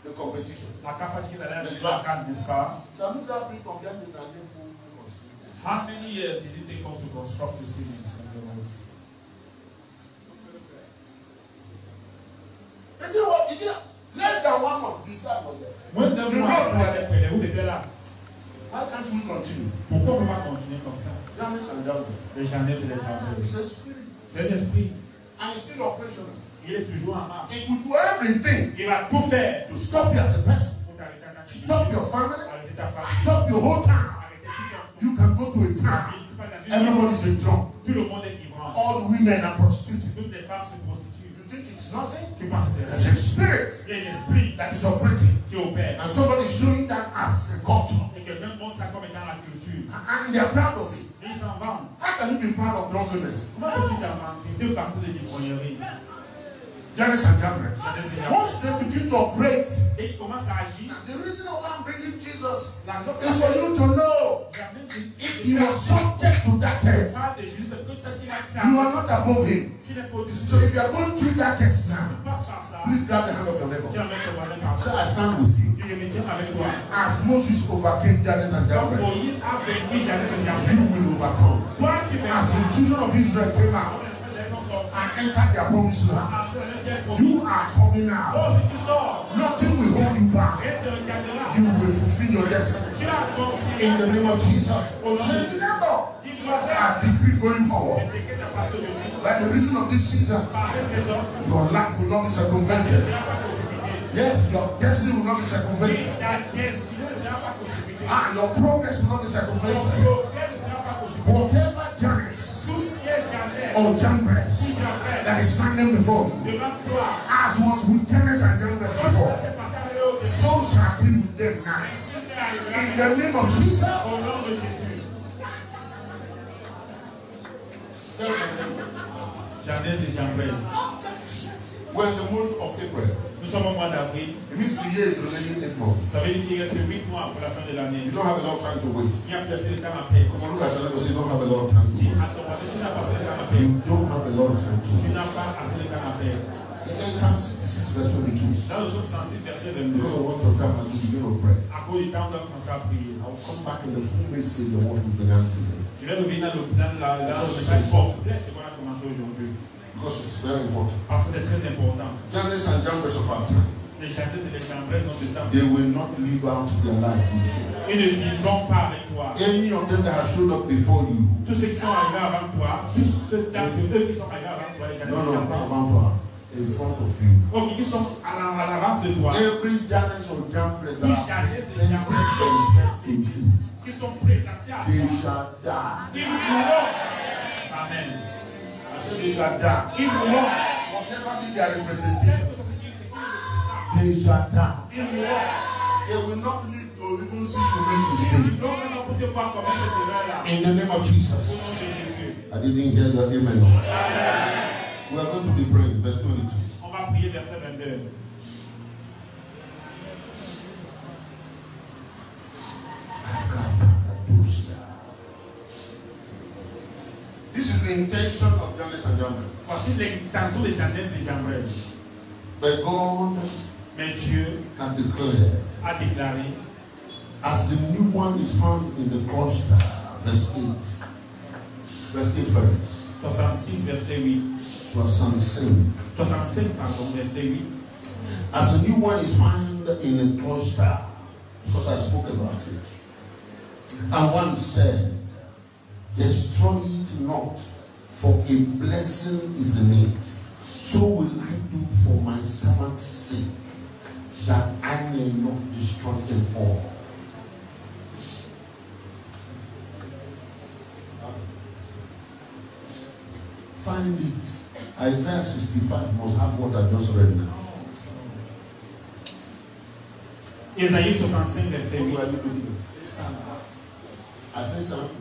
the competition. la CAF a dit qu'ils allaient aller à la CAN, n'est-ce pas? Ça nous a pris combien des années pour construire? How many years does it take us to construct the stadiums and the roads? You know what? You get less than 1 month. The start was there. Moins d'un mois après, les routes étaient là. Why can't we continue? Pourquoi on ne peut pas continuer comme ça? Janus and Janus. Les Janus et les Janus. It's a spirit. C'est un esprit. And it's still operational. Il est toujours en marche. It will do everything Il va tout faire to stop you as a person. pour t'arrêter à ta vie. Stop your family. Arrêter ta famille. Stop your whole town. Arrêter tout You can go to a town. tu vas dans une Everybody's a drunk. Tout le monde est ivrogne. All women are prostituted. Toutes les femmes se prostituent. You think it's nothing? Tu penses que There's c'est a spirit il y a un esprit that is operating. qui opère. And somebody is showing that as a culture. Et quelqu'un montre ça comme étant la culture. And they are proud of it. Et ils s'en vendent. How can you be proud of drunkenness? Comment peux-tu t'inventer deux facteurs de l'ivrognerie? Janus and Jambres. Once they begin to operate, Et ils commencent à agir. the reason why I'm bringing Jesus L'argent is for you to know J'amène Jésus. if you are subject to that test, Parle de Jésus, c'est que ça qui va te you are not above him. Tu n'es pas au-dessus. So if you are going through that test now, Passe par ça. please grab the hand of your neighbor. Tiens avec ton voisin par So là. I stand with you. Je me tiens avec toi. As Moses overcame Janus and Comme Jambres, Moïse a vaincu Janus et you Jambres. will overcome. Toi, tu vas As the children of Israel came out and entered their promised land, you are coming out. Oh, si tu sors, Nothing will hold you back. et te regarderas. You will fulfill your destiny. Tu as accompli. In the name of Jesus. Say never Dis toi a decree going forward. que tu as passé aujourd'hui. By the reason of this season, Par cette saison, your life will not be tu circumvented. ne seras pas précipité. Yes, your destiny will not be Et circumvented. ta destinée ne sera pas précipitée. And your progress will not be Ton circumvented. progrès ne sera pas précipité. Whatever Janus Tout ce qui est jamais or Jambres that is standing before you, devant toi, as was with Janus and Jambres before, c'est passé avec eux au début. so shall be with them now. Ainsi t'arrivera In the name of Jesus. au nom de Jésus. Janus et Jambres. We're in the month of April. Nous sommes au mois d'avril. It means the year is remaining 8 months. Ça veut dire qu'il reste 8 mois pour la fin de l'année. You don't have a lot of time to waste. Il y a plus assez de temps à perdre. Come on, look at your neighbor, say you don't have a lot of time to Dis à waste. ton voisin, tu n'as pas assez de temps à perdre. You don't have a lot of time to Tu waste. n'as pas assez de temps à perdre. In Psalm 66, verse 22. Dans le psaume 106, verset Because 22, of what of time as we begin to pray. à cause du temps, on doit commencer à prier. I'll come back in the full message of what we began today. Je vais revenir dans le message complet, c'est qu'on a commencé aujourd'hui. Because it's very important. Parce que c'est très important. Janus and Jambres of our time, Les Janus et les Jambres dans ce temps, they will not live out their life with you. ils ne vivront pas avec toi. Any of them that have showed up before you, Tous ceux qui sont arrivés avant toi, tous ceux d'entre eux qui sont arrivés avant toi, les Janus no, et les not Jambres. avant toi, in front of you. Ok, qui sont à l'avance de toi, Every Janus or Jambres that have presented themselves to you, qui sont présentés à they toi, shall die. ils mourront. Amen. I said they shall die. Ils mourront. Whatever be their representation, they shall die. Ils mourront. They will not live to even see to make mistake. Donc, maintenant, pour te voir comment cette erreur-là, In the name of au nom Jesus. de Jésus. I didn't hear your amen. We are going to be praying. Verse 22. On va prier verset 22. This is the intention of Janus and Jambres. Voici l'intention de Janus et Jambres. But God Mais Dieu had declared, a déclaré, as the new one is found in the cluster, verse 8, Let's get first. 66, verset 8. 65, pardon, verset 8. As a new one is found in a cloister, because I spoke about it. And one said, destroy it not, for a blessing is in it. So will I do for my servant's sake, that I may not destroy them all. Find it. Isaiah 65 must have what I just read now. Isaïe 65, verset 8. I say something.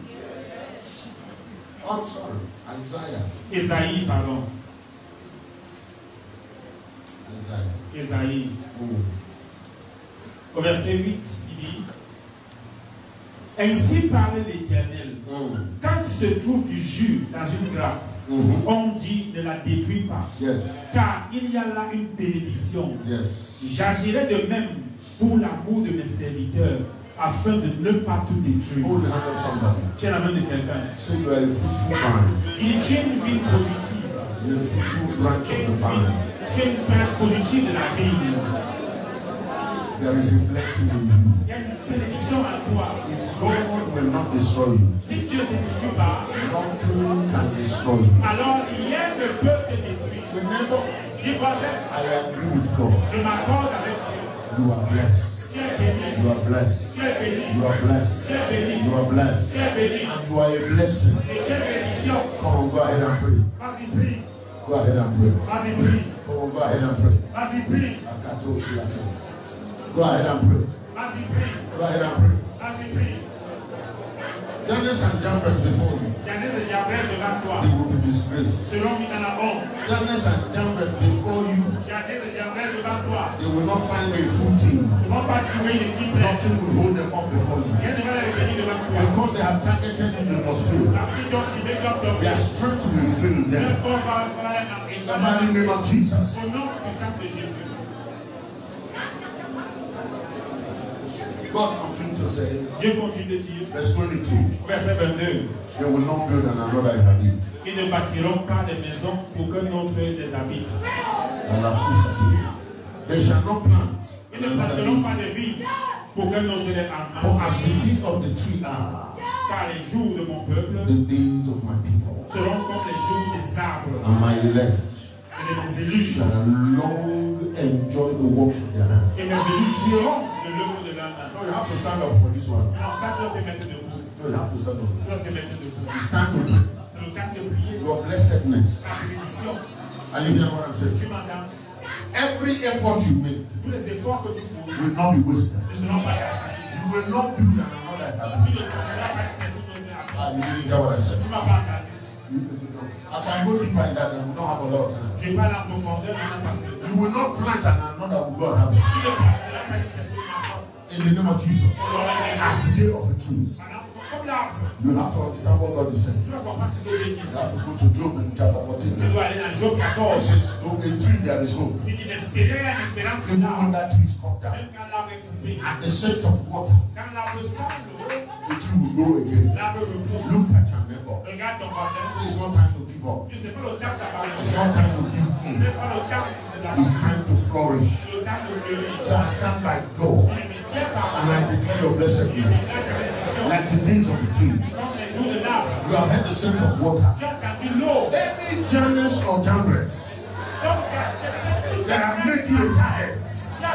Oh, sorry. Isaiah. Isaïe, pardon. Isaiah. Isaïe. Au verset 8, il dit, ainsi parle l'Éternel. Quand il se trouve du jus dans une grappe, on dit ne la détruis pas. Yes. Car il y a là une bénédiction. Yes. J'agirai de même pour l'amour de mes serviteurs, afin de ne pas tout détruire. Hold the hand of somebody. Tiens la main de quelqu'un. Say you are a fruitful vine. Il dit, tu es une vie productive. You're a fruitful branch of the vine. Tu es une branche productive de la vie. There is a blessing in you. Il y a une bénédiction à toi. God will not destroy you. Si Dieu ne te détruit pas, Nothing can destroy you. alors rien ne peut te détruire. Remember, Dis voisin, I agree with God. je m'accorde avec Dieu. You are blessed. Tu es béni. You are blessed. Tu es béni. You are blessed. Tu es béni. You are blessed. Tu es béni. And you are a blessing. Et tu es bénédiction. Come on, go ahead and pray. Vas-y, prie. Go ahead and pray. Vas-y, prie. Come on, go ahead and pray. Vas-y, prie. Go ahead and pray. Vas-y, prie. Go ahead and pray. Vas-y, prie. Jannes and Jambres before you, Jannes et Jambres devant toi. they will be disgraced. Seront mis dans la honte. Jannes and Jambres before you, Jannes et Jambres devant toi. they will not find a footing. Ils ne vont pas trouver une équipe. Nothing will hold them up before you. Rien ne va les retenir devant toi. Because they have targeted you, they must fail. Parce qu'ils t'ont ciblé comme ton Their père. strength will fail Leur them. force va In the mighty name of Jesus. au nom puissant de Jésus. God continued to say, Dieu continue de dire, verse 22, verset 22, they will not build and another inhabit. ils ne bâtiront pas des maisons pour qu'un autre les habite. They shall not plant Ils ne and another bâtiront pas eat. de vie pour qu'un autre les For as the habite. day of the tree are, Car les jours de mon peuple the days of my people, seront comme les jours des arbres and my elect et de mes élus. shall long enjoy the work of their hand. Et mes élus jouiront de l'œuvre de leur main. No, you have to stand up for this one. Alors ça, tu dois te mettre debout. No, you have to stand up. Tu dois te mettre debout. It's time to pray. C'est le temps de prier. Your blessedness. La bénédiction. Are you hearing what I'm saying? Tu m'entends? Every effort you make Tous les efforts que tu fournis will not be wasted. ne seront pas gaspillés. You will not build and another Tu habit. ne penseras pas que personne d'autre l'a fait. Ah, you didn't hear what I said. Tu m'as pas entendu. I can go deeper in that and we don't have a lot of time. Je parle en profondeur maintenant parce que You will not plant and another will go and have it. tu ne parleras pas que personne n'a fait. In the name of Jesus. As the day of the tree. Comme l'arbre, You have to understand what God is saying. tu dois comprendre ce que Dieu dit. You have to go to Job in chapter 14. Tu dois aller dans Job It 14. says, though a tree there is hope. Il dit d'espérer à l'espérance de Even l'arbre. when that tree is cut down, Même quand l'arbre est coupé, at the scent of water, quand l'arbre sent l'eau, the tree will grow again. l'arbre repousse. Look at your neighbor. Regarde ton voisin. Say it's not time to give up. Tu sais pas le temps d'abandonner. It's not time to give Ce in. n'est pas le temps de It's l'abandonner. time to flourish. Le temps de fleurir. So I stand by God Je me tiens par and I declare your blessedness. Like the days of the tree. comme les jours de l'arbre. You have heard the scent of water. Tu as entendu l'eau. Any Janus or Jambres Donc tu that have made you a target, as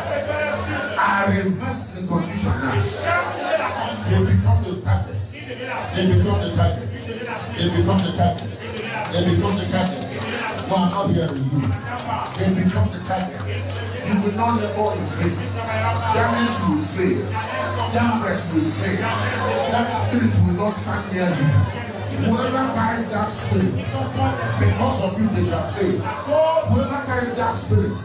préparé un cible. I reverse the condition now. Change de la condition. They become the target. Il devient la They cible. become the target. Il devient la cible. They become the target. Il devient la They cible. become the target. No, I'm not hearing you. They become the target. You will not labor in vain. Janus will fail. Jambres will fail. That spirit will not stand near you. Whoever carries that spirit, because of you they shall fail. Whoever carries that spirit,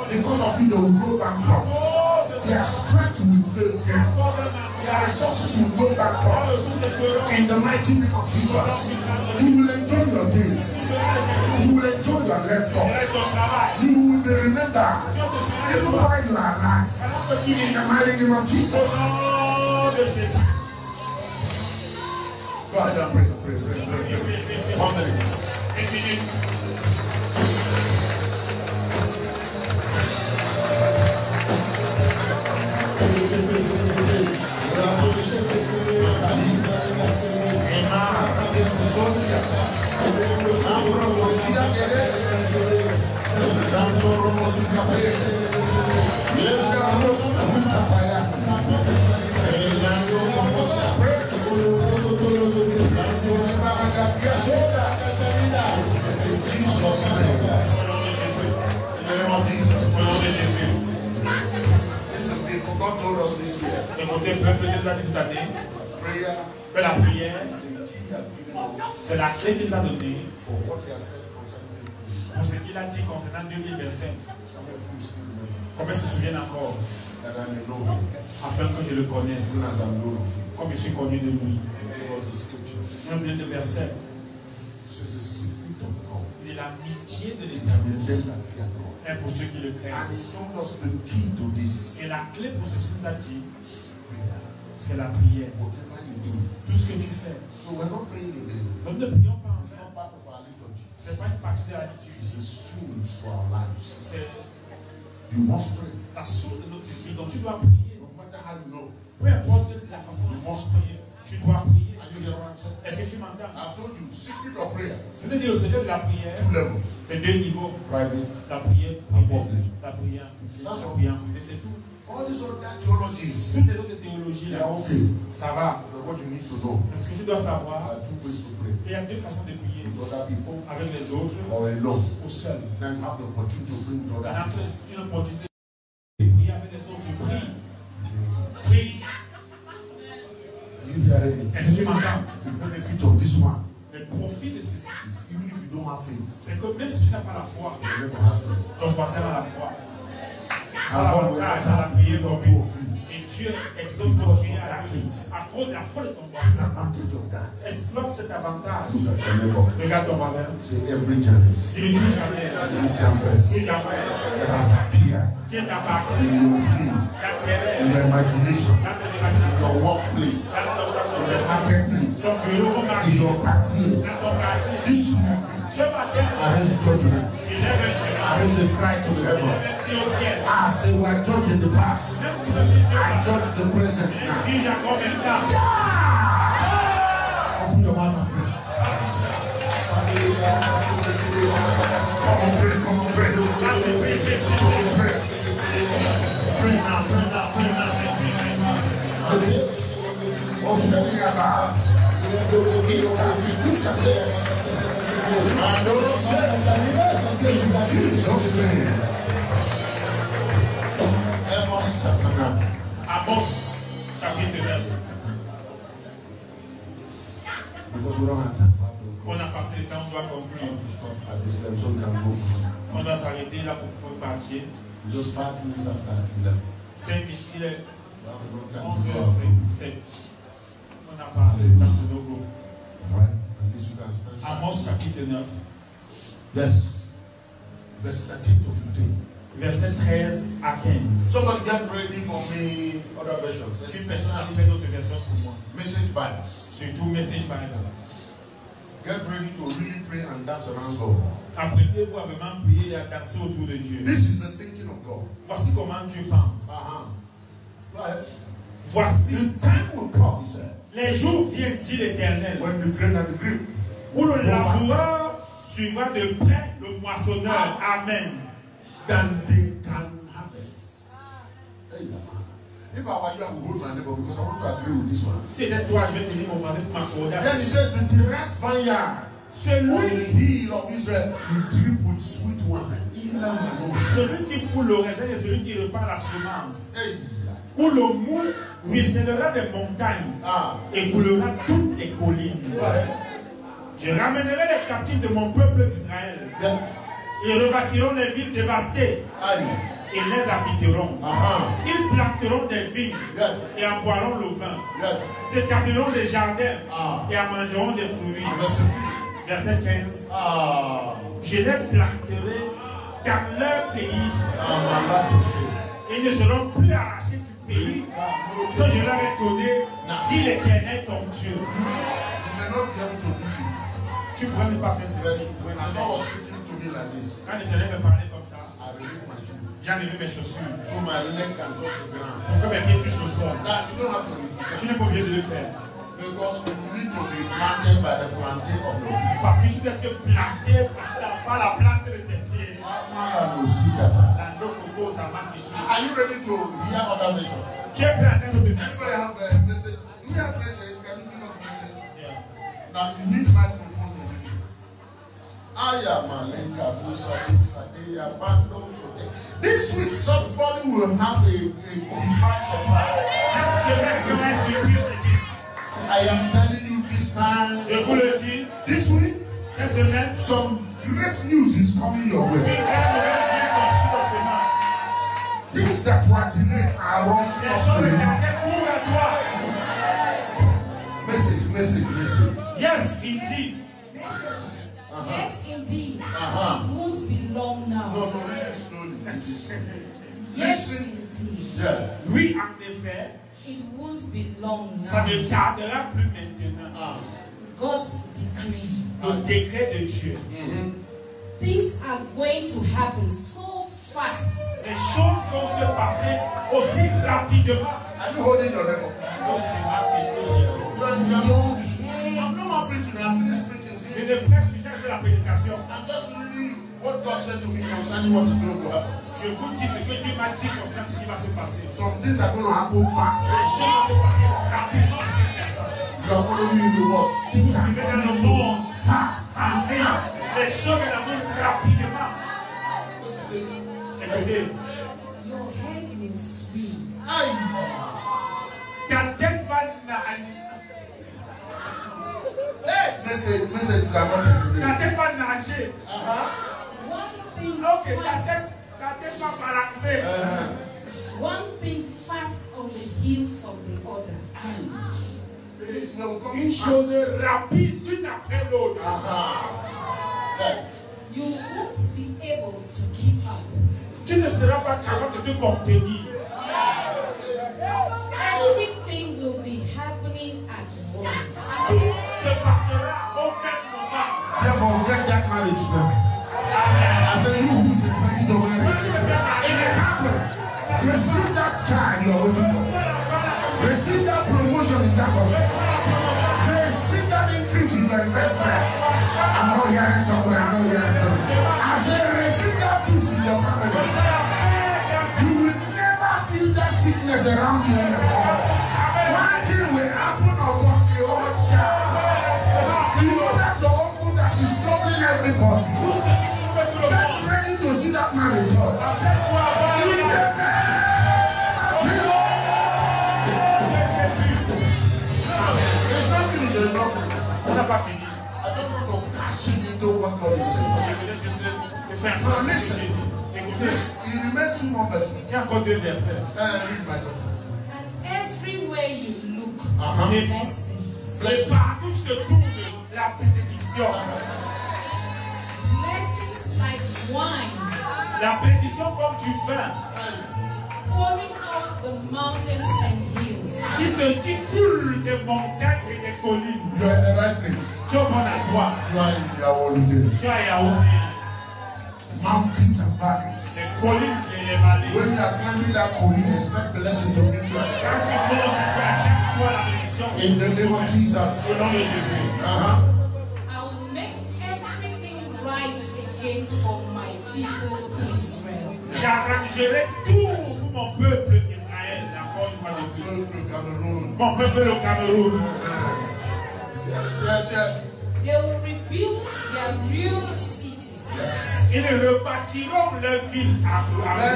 because of you they will go bankrupt. Their strength will fail them. Their resources will go bankrupt. In the mighty name of Jesus, you will enjoy your days. You will enjoy your laptop. You will be remembered even while you are alive. In the mighty name of Jesus. Go ahead and pray. God told us this year. Écoutez, peuple, Dieu t'a dit cette année que la prière, c'est la clé qu'il t'a donnée pour ce qu'il a dit concernant 2025. Combien se souviennent encore? Afin que je le connaisse, comme je suis connu de lui. On donne le verset. Il est l'amitié de l'Éternel. Et pour ceux qui le craignent. Et la clé pour ceux qui nous a dit, c'est la prière. Tout ce que tu fais. Donc ne prions pas en vain. Ce n'est pas une partie de la liturgie. C'est la source de notre vie. Donc tu dois prier. Peu importe la façon dont tu prier, tu dois prier. Est-ce que tu m'entends? Je veux dire, le secret de la prière, c'est deux niveaux. La prière privée, la prière publique, c'est tout. Toutes les autres théologies là, ça va. Mais ce que tu dois savoir, il y a deux façons de prier. Avec les autres ou seul. Tu as une opportunité de prier avec les autres. Prie. Est-ce que tu m'entends? Le profit de ceci, c'est que même si tu n'as pas la foi, ton voisin a la foi. Ça l'avantage à la prière commune. Et Dieu exauce ton prière à cause de la foi de ton voisin. Exploite cet avantage. Regarde ton voisin. Il ne dit jamais. Qui est apparu in your imagination, in your workplace, in the marketplace, in your party. This morning, I raise judgment. I raise a cry to the heaven. As they were judged in the past, I judge the present now. Open your mouth and pray. Come on, pray, come on, pray. Come on, pray. Pray now, pray now, pray now. Amos chapitre 9. On a passé le temps, on doit conclure. On doit s'arrêter là pour pouvoir partir. Just 5 minutes after 11. 5 minutes, il est 11h07. On a passé le temps de nos groupes. Amos chapitre 9. Yes. Verse 13 to 15. Verset 13 à 15. Somebody get ready for me. Other versions. Une personne a fait d'autres versions pour moi. Message Bible. Surtout Message Bible. Get ready to really pray and dance around God. Apprêtez-vous à vraiment prier et à danser autour de Dieu. This is the thinking of God. Voici comment Dieu pense. Go ahead. Voici. The time will come, he says. Les jours viennent, dit l'Éternel. When the grain and the grape. Où le laboureur suivra de près le moissonneur. Amen. Then they can happen. Hey, if I were you, I would hold my neighbor because I want to agree with this one. Si c'était toi, je vais tenir mon voisin pour m'accorder. Then he says, the terrace vineyard. On the hill of Israel, you drip with sweet wine. Celui qui foule le raisin et celui qui repart la semence. Hey. Où le moule ruissellera des montagnes et coulera toutes les collines. Je ramènerai les captifs de mon peuple d'Israël. Yes. Ils rebâtiront les villes dévastées. Et les habiteront. Ils planteront des vignes et en boiront le vin. Établiront des jardins et en mangeront des fruits. Verset 15. Je les planterai dans leur pays. Ils ne seront plus arrachés du pays que je leur ai donné, dit l'Éternel ton Dieu. Tu pourrais ne pas faire ceci. Quand l'Éternel me parlait comme ça, j'ai enlevé mes chaussures pour que mes pieds touchent le sol. Tu n'es pas obligé de le faire. Parce que tu dois être planté par la plante de tes pieds. cause à marquer. Are you ready to hear other message? Tu es prêt à entendre le message? Everybody have a message. Do we have message? Can you give us message? Yeah. Now you need microphone to give it. This week somebody will have a divine surprise. I am telling you this time. Je vous le dis. This week, cette semaine, some great news is coming your way. Things that were delayed are rushing up to you. Message. Yes, indeed. Yes, indeed. It won't be long now. No, read it slowly. Yes, Listen. indeed. Yes. Oui, en effet. It won't be long Ça now. ne tardera plus maintenant. God's decree. Le décret de Dieu. Things are going to happen so fast. Les choses vont se passer aussi rapidement. Are you holding your record? I'm not more preaching. I finished preaching. Je ne prêche déjà que la prédication. I'm just reading what God said to me concerning what is going to happen. Je vous dis ce que Dieu m'a dit concernant ce qui va se passer. Some things are going to happen fast. Les choses vont se passer rapidement. You are following me in the world. Vous suivez dans le monde. Fast. Les choses dans le monde rapidement. Listen. Écoutez. Your head will swim. Ta tête va nager. Message are not today. Ta tête va nager. One thing Ok, fast. ta tête va balancer. One thing fast on the heels of the other. Une chose rapide, une après l'autre. You won't be able to keep up. Tu ne seras pas capable de te contenir. Everything will be happening at once. Tout se passera au même moment. Therefore, get that marriage now. I say, you who is expecting to marry, it is happening. Receive that child you are waiting for. Receive that promotion in that office. Receive that increase in your investment. I'm not hearing somewhere. I say, receive that peace in your family. You will never feel that sickness around you anymore. One thing will happen upon the old child. You know that your uncle that is troubling everybody. Get ready to see that man in church. In the name of Jesus. It's not finished. It's not finished. On n'a pas fini. I just want to cash into what God is saying. Je voulais juste te faire Now entendre ce que listen. j'ai dit. Écoutez, He remained 2 more verses. il y a encore 2 versets. Read my daughter. And everywhere you look, Et blessings. partout tu te tournes, la bénédiction. Blessings like wine La bénédiction comme du vin. pouring off the mountains and hills. Si ce qui coule des montagnes et des collines, You are in the right place. tu es au bon endroit. You are in Yaoundé. Tu es à Yaoundé. Mountains and valleys. Les collines et les vallées. When you are climbing that colline, expect blessing to meet you. Quand tu montes, tu attends toi la bénédiction. In the name of Jesus. Au nom de Jésus. I will make everything right again for my people Israel. J'arrangerai tout pour mon peuple Israël. Encore une fois de plus. The Cameroon. Mon peuple le Cameroun. Yes. They will rebuild their ruined cities. Ils rebâtiront leur ville à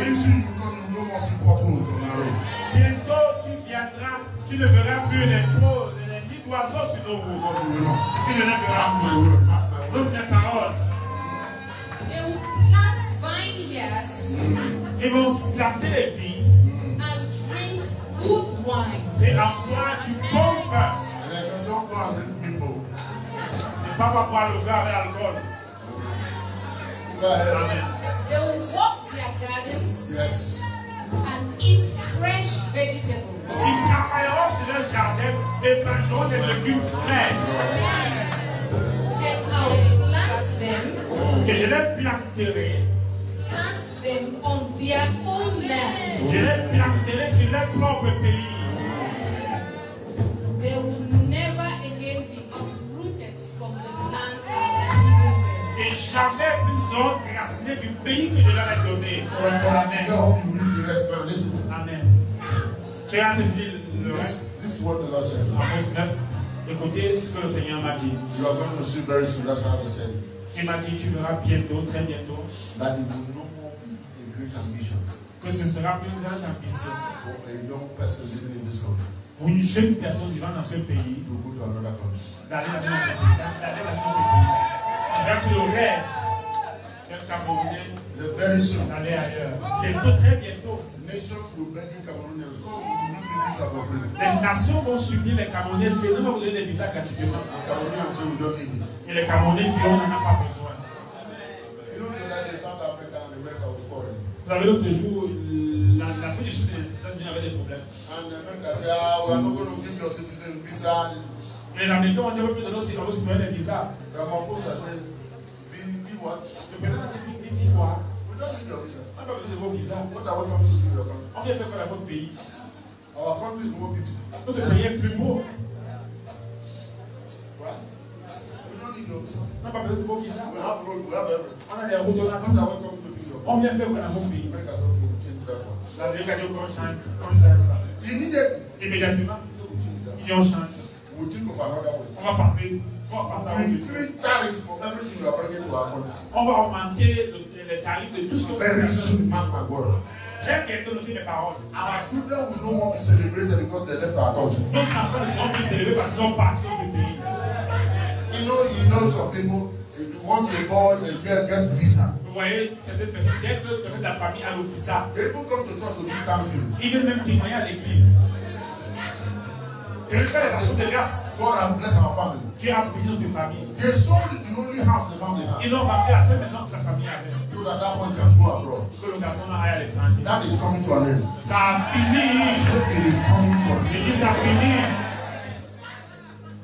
Very soon you come, you no more see potholes on our road. Bientôt tu viendras, tu ne verras plus les nids d'oiseaux sur nos routes. God will not. Tu ne les verras Mark plus. my word. Mark my word. Toutes les paroles. They will plant vineyards Ils vont planter les vignes and drink good wine. et en boire du bon vin. And then don't go and drink Mimbo. Ne pas boire le vin avec l'alcool. Go ahead. Amen. They will walk their gardens Yes. and eat fresh vegetables. Ils travailleront sur leur jardin et mangeront des légumes frais. And I will plant them, Et je les planterai. plant them on their own land. Je les planterai sur leur propre pays. They will never again be uprooted from the land I've given them. Et jamais plus ne seront déracinés du pays que je leur ai donné. Amen. Amen. Tu as entendu le reste? This is what the Lord said. Amos 9. Écoutez ce que le Seigneur m'a dit. You are going to see very soon. That's how he said. Il m'a dit, tu verras bientôt, très bientôt, That it will no more be a great ambition que ce ne sera plus une grande ambition for a young person living in this country pour une jeune personne vivant dans ce pays to go to another country. d'aller dans un autre pays. Il n'y a plus le rêve d'un Camerounais Very soon, d'aller ailleurs. Bientôt, très bientôt, nations will beg the Cameroonians, come, we will give you visa for free. les nations vont supplier les Camerounais, venez vous donner des visas gratuitement. And Cameroonians say we don't need it. Et les Camerounais diront, on n'en a pas besoin. You know the other day South Africa and America was quarreling. Vous savez, l'autre jour, l'Afrique du Sud et les États-Unis avaient des problèmes. And America said, we are not going to give your citizen visa. Les Américains ont dit, on peut donner aussi aux citoyens des visas. Ramaphosa said, "Vi what? Le président a dit, quoi? We don't need your visa. On n'a pas besoin de vos visas. What are we coming to do in your country? On vient faire quoi dans votre pays? Our country is more beautiful. Notre pays est plus beau. Right? We don't need your visa. On n'a pas besoin de vos visas. We have road, we have everything. On a des routes, on a What tout. are we coming to do in your country? On vient faire quoi dans votre pays? America said, okay, we'll change that one. L'Amérique a dit qu'on change ça. Immediately, Immédiatement, so we'll change that. ils disent on change ça. We'll think of another way. On va passer à autre We chose. increase tariffs for everything you are bringing to our country. On va augmenter les tarifs de tout ce que vous Very faites. soon, mark my word. Très bientôt, nous mes paroles. Our children will no more be celebrated because they left our country. Nos enfants ne seront plus célébrés parce qu'ils sont partis de notre pays. You know some people, once a boy, a girl get visa, Vous voyez, certaines personnes, dès que quelqu'un de la famille a le visa, they even come to church to do thanksgiving. ils viennent même témoigner à l'église. Et ils font les actions de grâce. God has blessed our family. Dieu a béni notre famille. They sold the only house the family has Ils ont vendu la seule maison que la famille avait. so that that boy can go abroad. Que le garçon aille à l'étranger. That is coming to an end. Ça a fini. So it is coming to an end. L'église a fini.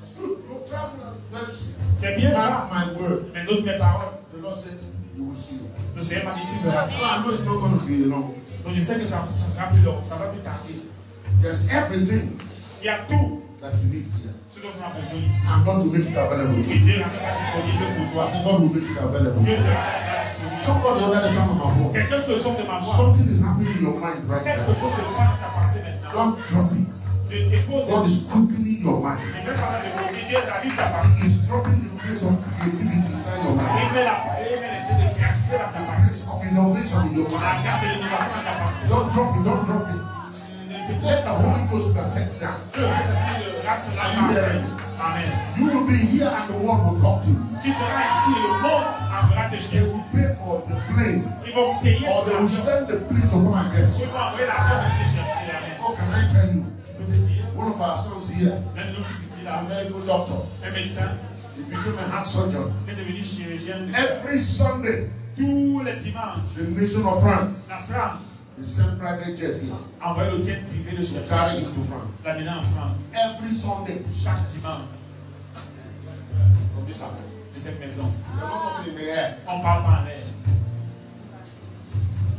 It's good. Go travel and bless. C'est bien Mark là. my word. Mais d'autres mes paroles, The Lord said, you will see it. le Seigneur m'a dit tu verras. So I know it's not going to be long. Donc je sais que ça sera plus long, ça va plus tarder. There's everything Il y a tout that you need here. ce dont on a besoin ici. And God will make it available to Et you. Dieu rendra disponible pour I toi. said, God will make it available. Dieu te rendra disponible. Somebody under the sound of my voice. Quelqu'un se le son de ma voix. Something is happening in your mind right Quelque now. chose se passe dans ta pensée maintenant. Don't drop it. Ne dépose God is quickening your mind. ne mets pas ça de côté. Dieu t'habite ta pensée. He's dropping the place of creativity inside your mind. Il met l'esprit de créativité dans ta The pensée. place of innovation in your La mind. garde de l'innovation dans ta pensée. Don't drop it. Don't drop it. Ne Let dépose the pas Holy ça. Ghost perfect that. Que le Saint-Esprit le rate la pensée. Amen. You will be here and the world will talk to you. Tu seras ici et le monde enverra te They chercher. will pay for the plane Ils vont payer or pour they will l'avion. send the plane to come and get Ils you. vont envoyer l'avion pour te chercher. Amen. How can I tell you? Je peux te dire, One of our sons here, l'un de nos fils ici, là, a medical doctor, un médecin, he became a heart surgeon. est devenu chirurgien. Every Sunday, Tous les dimanches, the nation of France, la France they send private jets here a envoyé le jet privé de to chercher. carry it to France. L'amener en France. Every Sunday Chaque dimanche from this house. de cette maison. They're not coming in the air. On parle pas en l'air.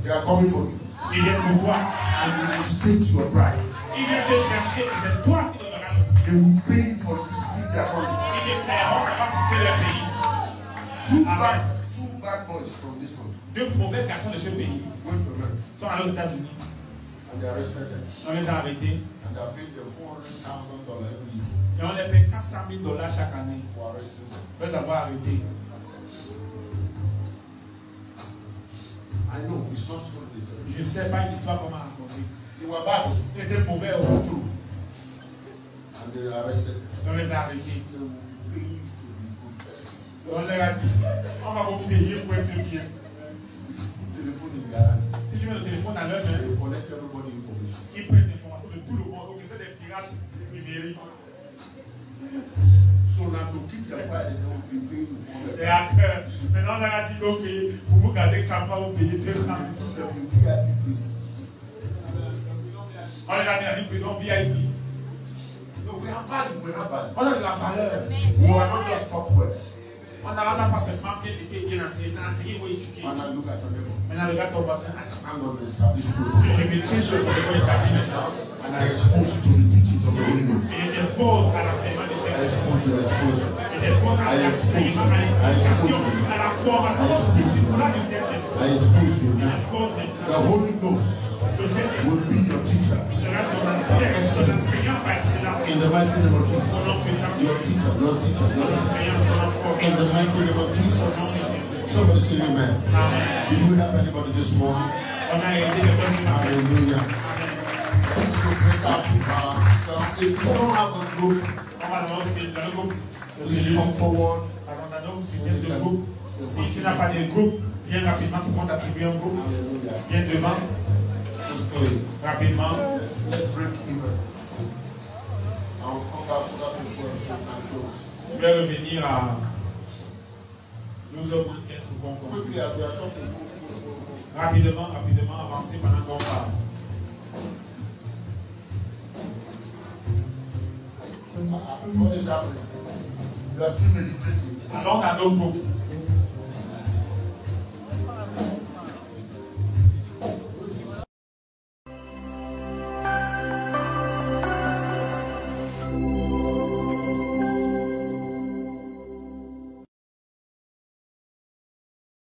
They are coming for you. Ils viennent pour toi. And you will state your price. Ils viennent te chercher et c'est toi qui donneras le prix. They will pay you for visiting their country. Ils te paieront capable de quitter leur pays. Two bad boys from this country Deux mauvais garçons de ce pays went to America sont allés aux États-Unis. and they arrested them. On les a arrêtés And they paid them $400,000 every year et on les paie $400 000 chaque année for arresting them. pour les avoir arrêtés. I know it's not story they tell. Je ne sais pas une histoire qu'on m'a racontée. They were bad. Ils étaient mauvais au True. And they arrested them. et on les a arrêtés. They will pay you to be good. On leur a dit, on va vous payer pour être bien. Put telephone in their hand. Si tu mets le téléphone à leur main, They collect everybody information. ils prennent l'information de tout le monde. Donc c'est des pirates numériques. So now to keep them quiet, they say we'll be paying you Et $400,000. après, maintenant on leur a dit, ok, vous vous gardez capable, vous payez 200 000. Put them in VIP prison. On leur a mis à une prison VIP. No, we have value. We have value. On a de la valeur. We are not just top well. On n'a pas seulement bien été bien enseigné, c'est enseigné pour éduquer. And I look at your neighbor. Maintenant, regarde ton voisin. Stand on the established Je protocol. me tiens sur le protocole établi maintenant. And I expose you to the teachings of the Holy Ghost. Et je m'expose à l'enseignement des I Seigneurs. expose you you, expose you. Et laisse-moi expérimenter à la formation disciplinale du Saint-Esprit. I expose you now. Expose maintenant. The Holy Ghost Le Saint-Esprit will be your teacher. sera ton enseignant par excellence. In the mighty name of Au Jesus. nom puissant de Your teacher, your teacher, your teacher. Seigneur, ton enfant. In the mighty name of Jesus. Somebody say amen. Amen. Did we have anybody this morning? On a aidé les personnes. Hallelujah. Amen. Break out to ourselves. If you don't have a group, On va lancer dans le groupe. please come forward. Alors, on a donc si tu as de groupe. Si tu n'as pas de groupe, viens rapidement pour qu'on t'attribue un groupe. Hallelujah. Viens devant, Quickly. rapidement. Let's break even. I'll come back to that before and close. Je vais revenir à 12h moins 15 pour qu'on commence. Quickly, as we are talking. Rapidement, avancer pendant qu'on parle. What is happening? You are still meditating. Allons dans nos groupes.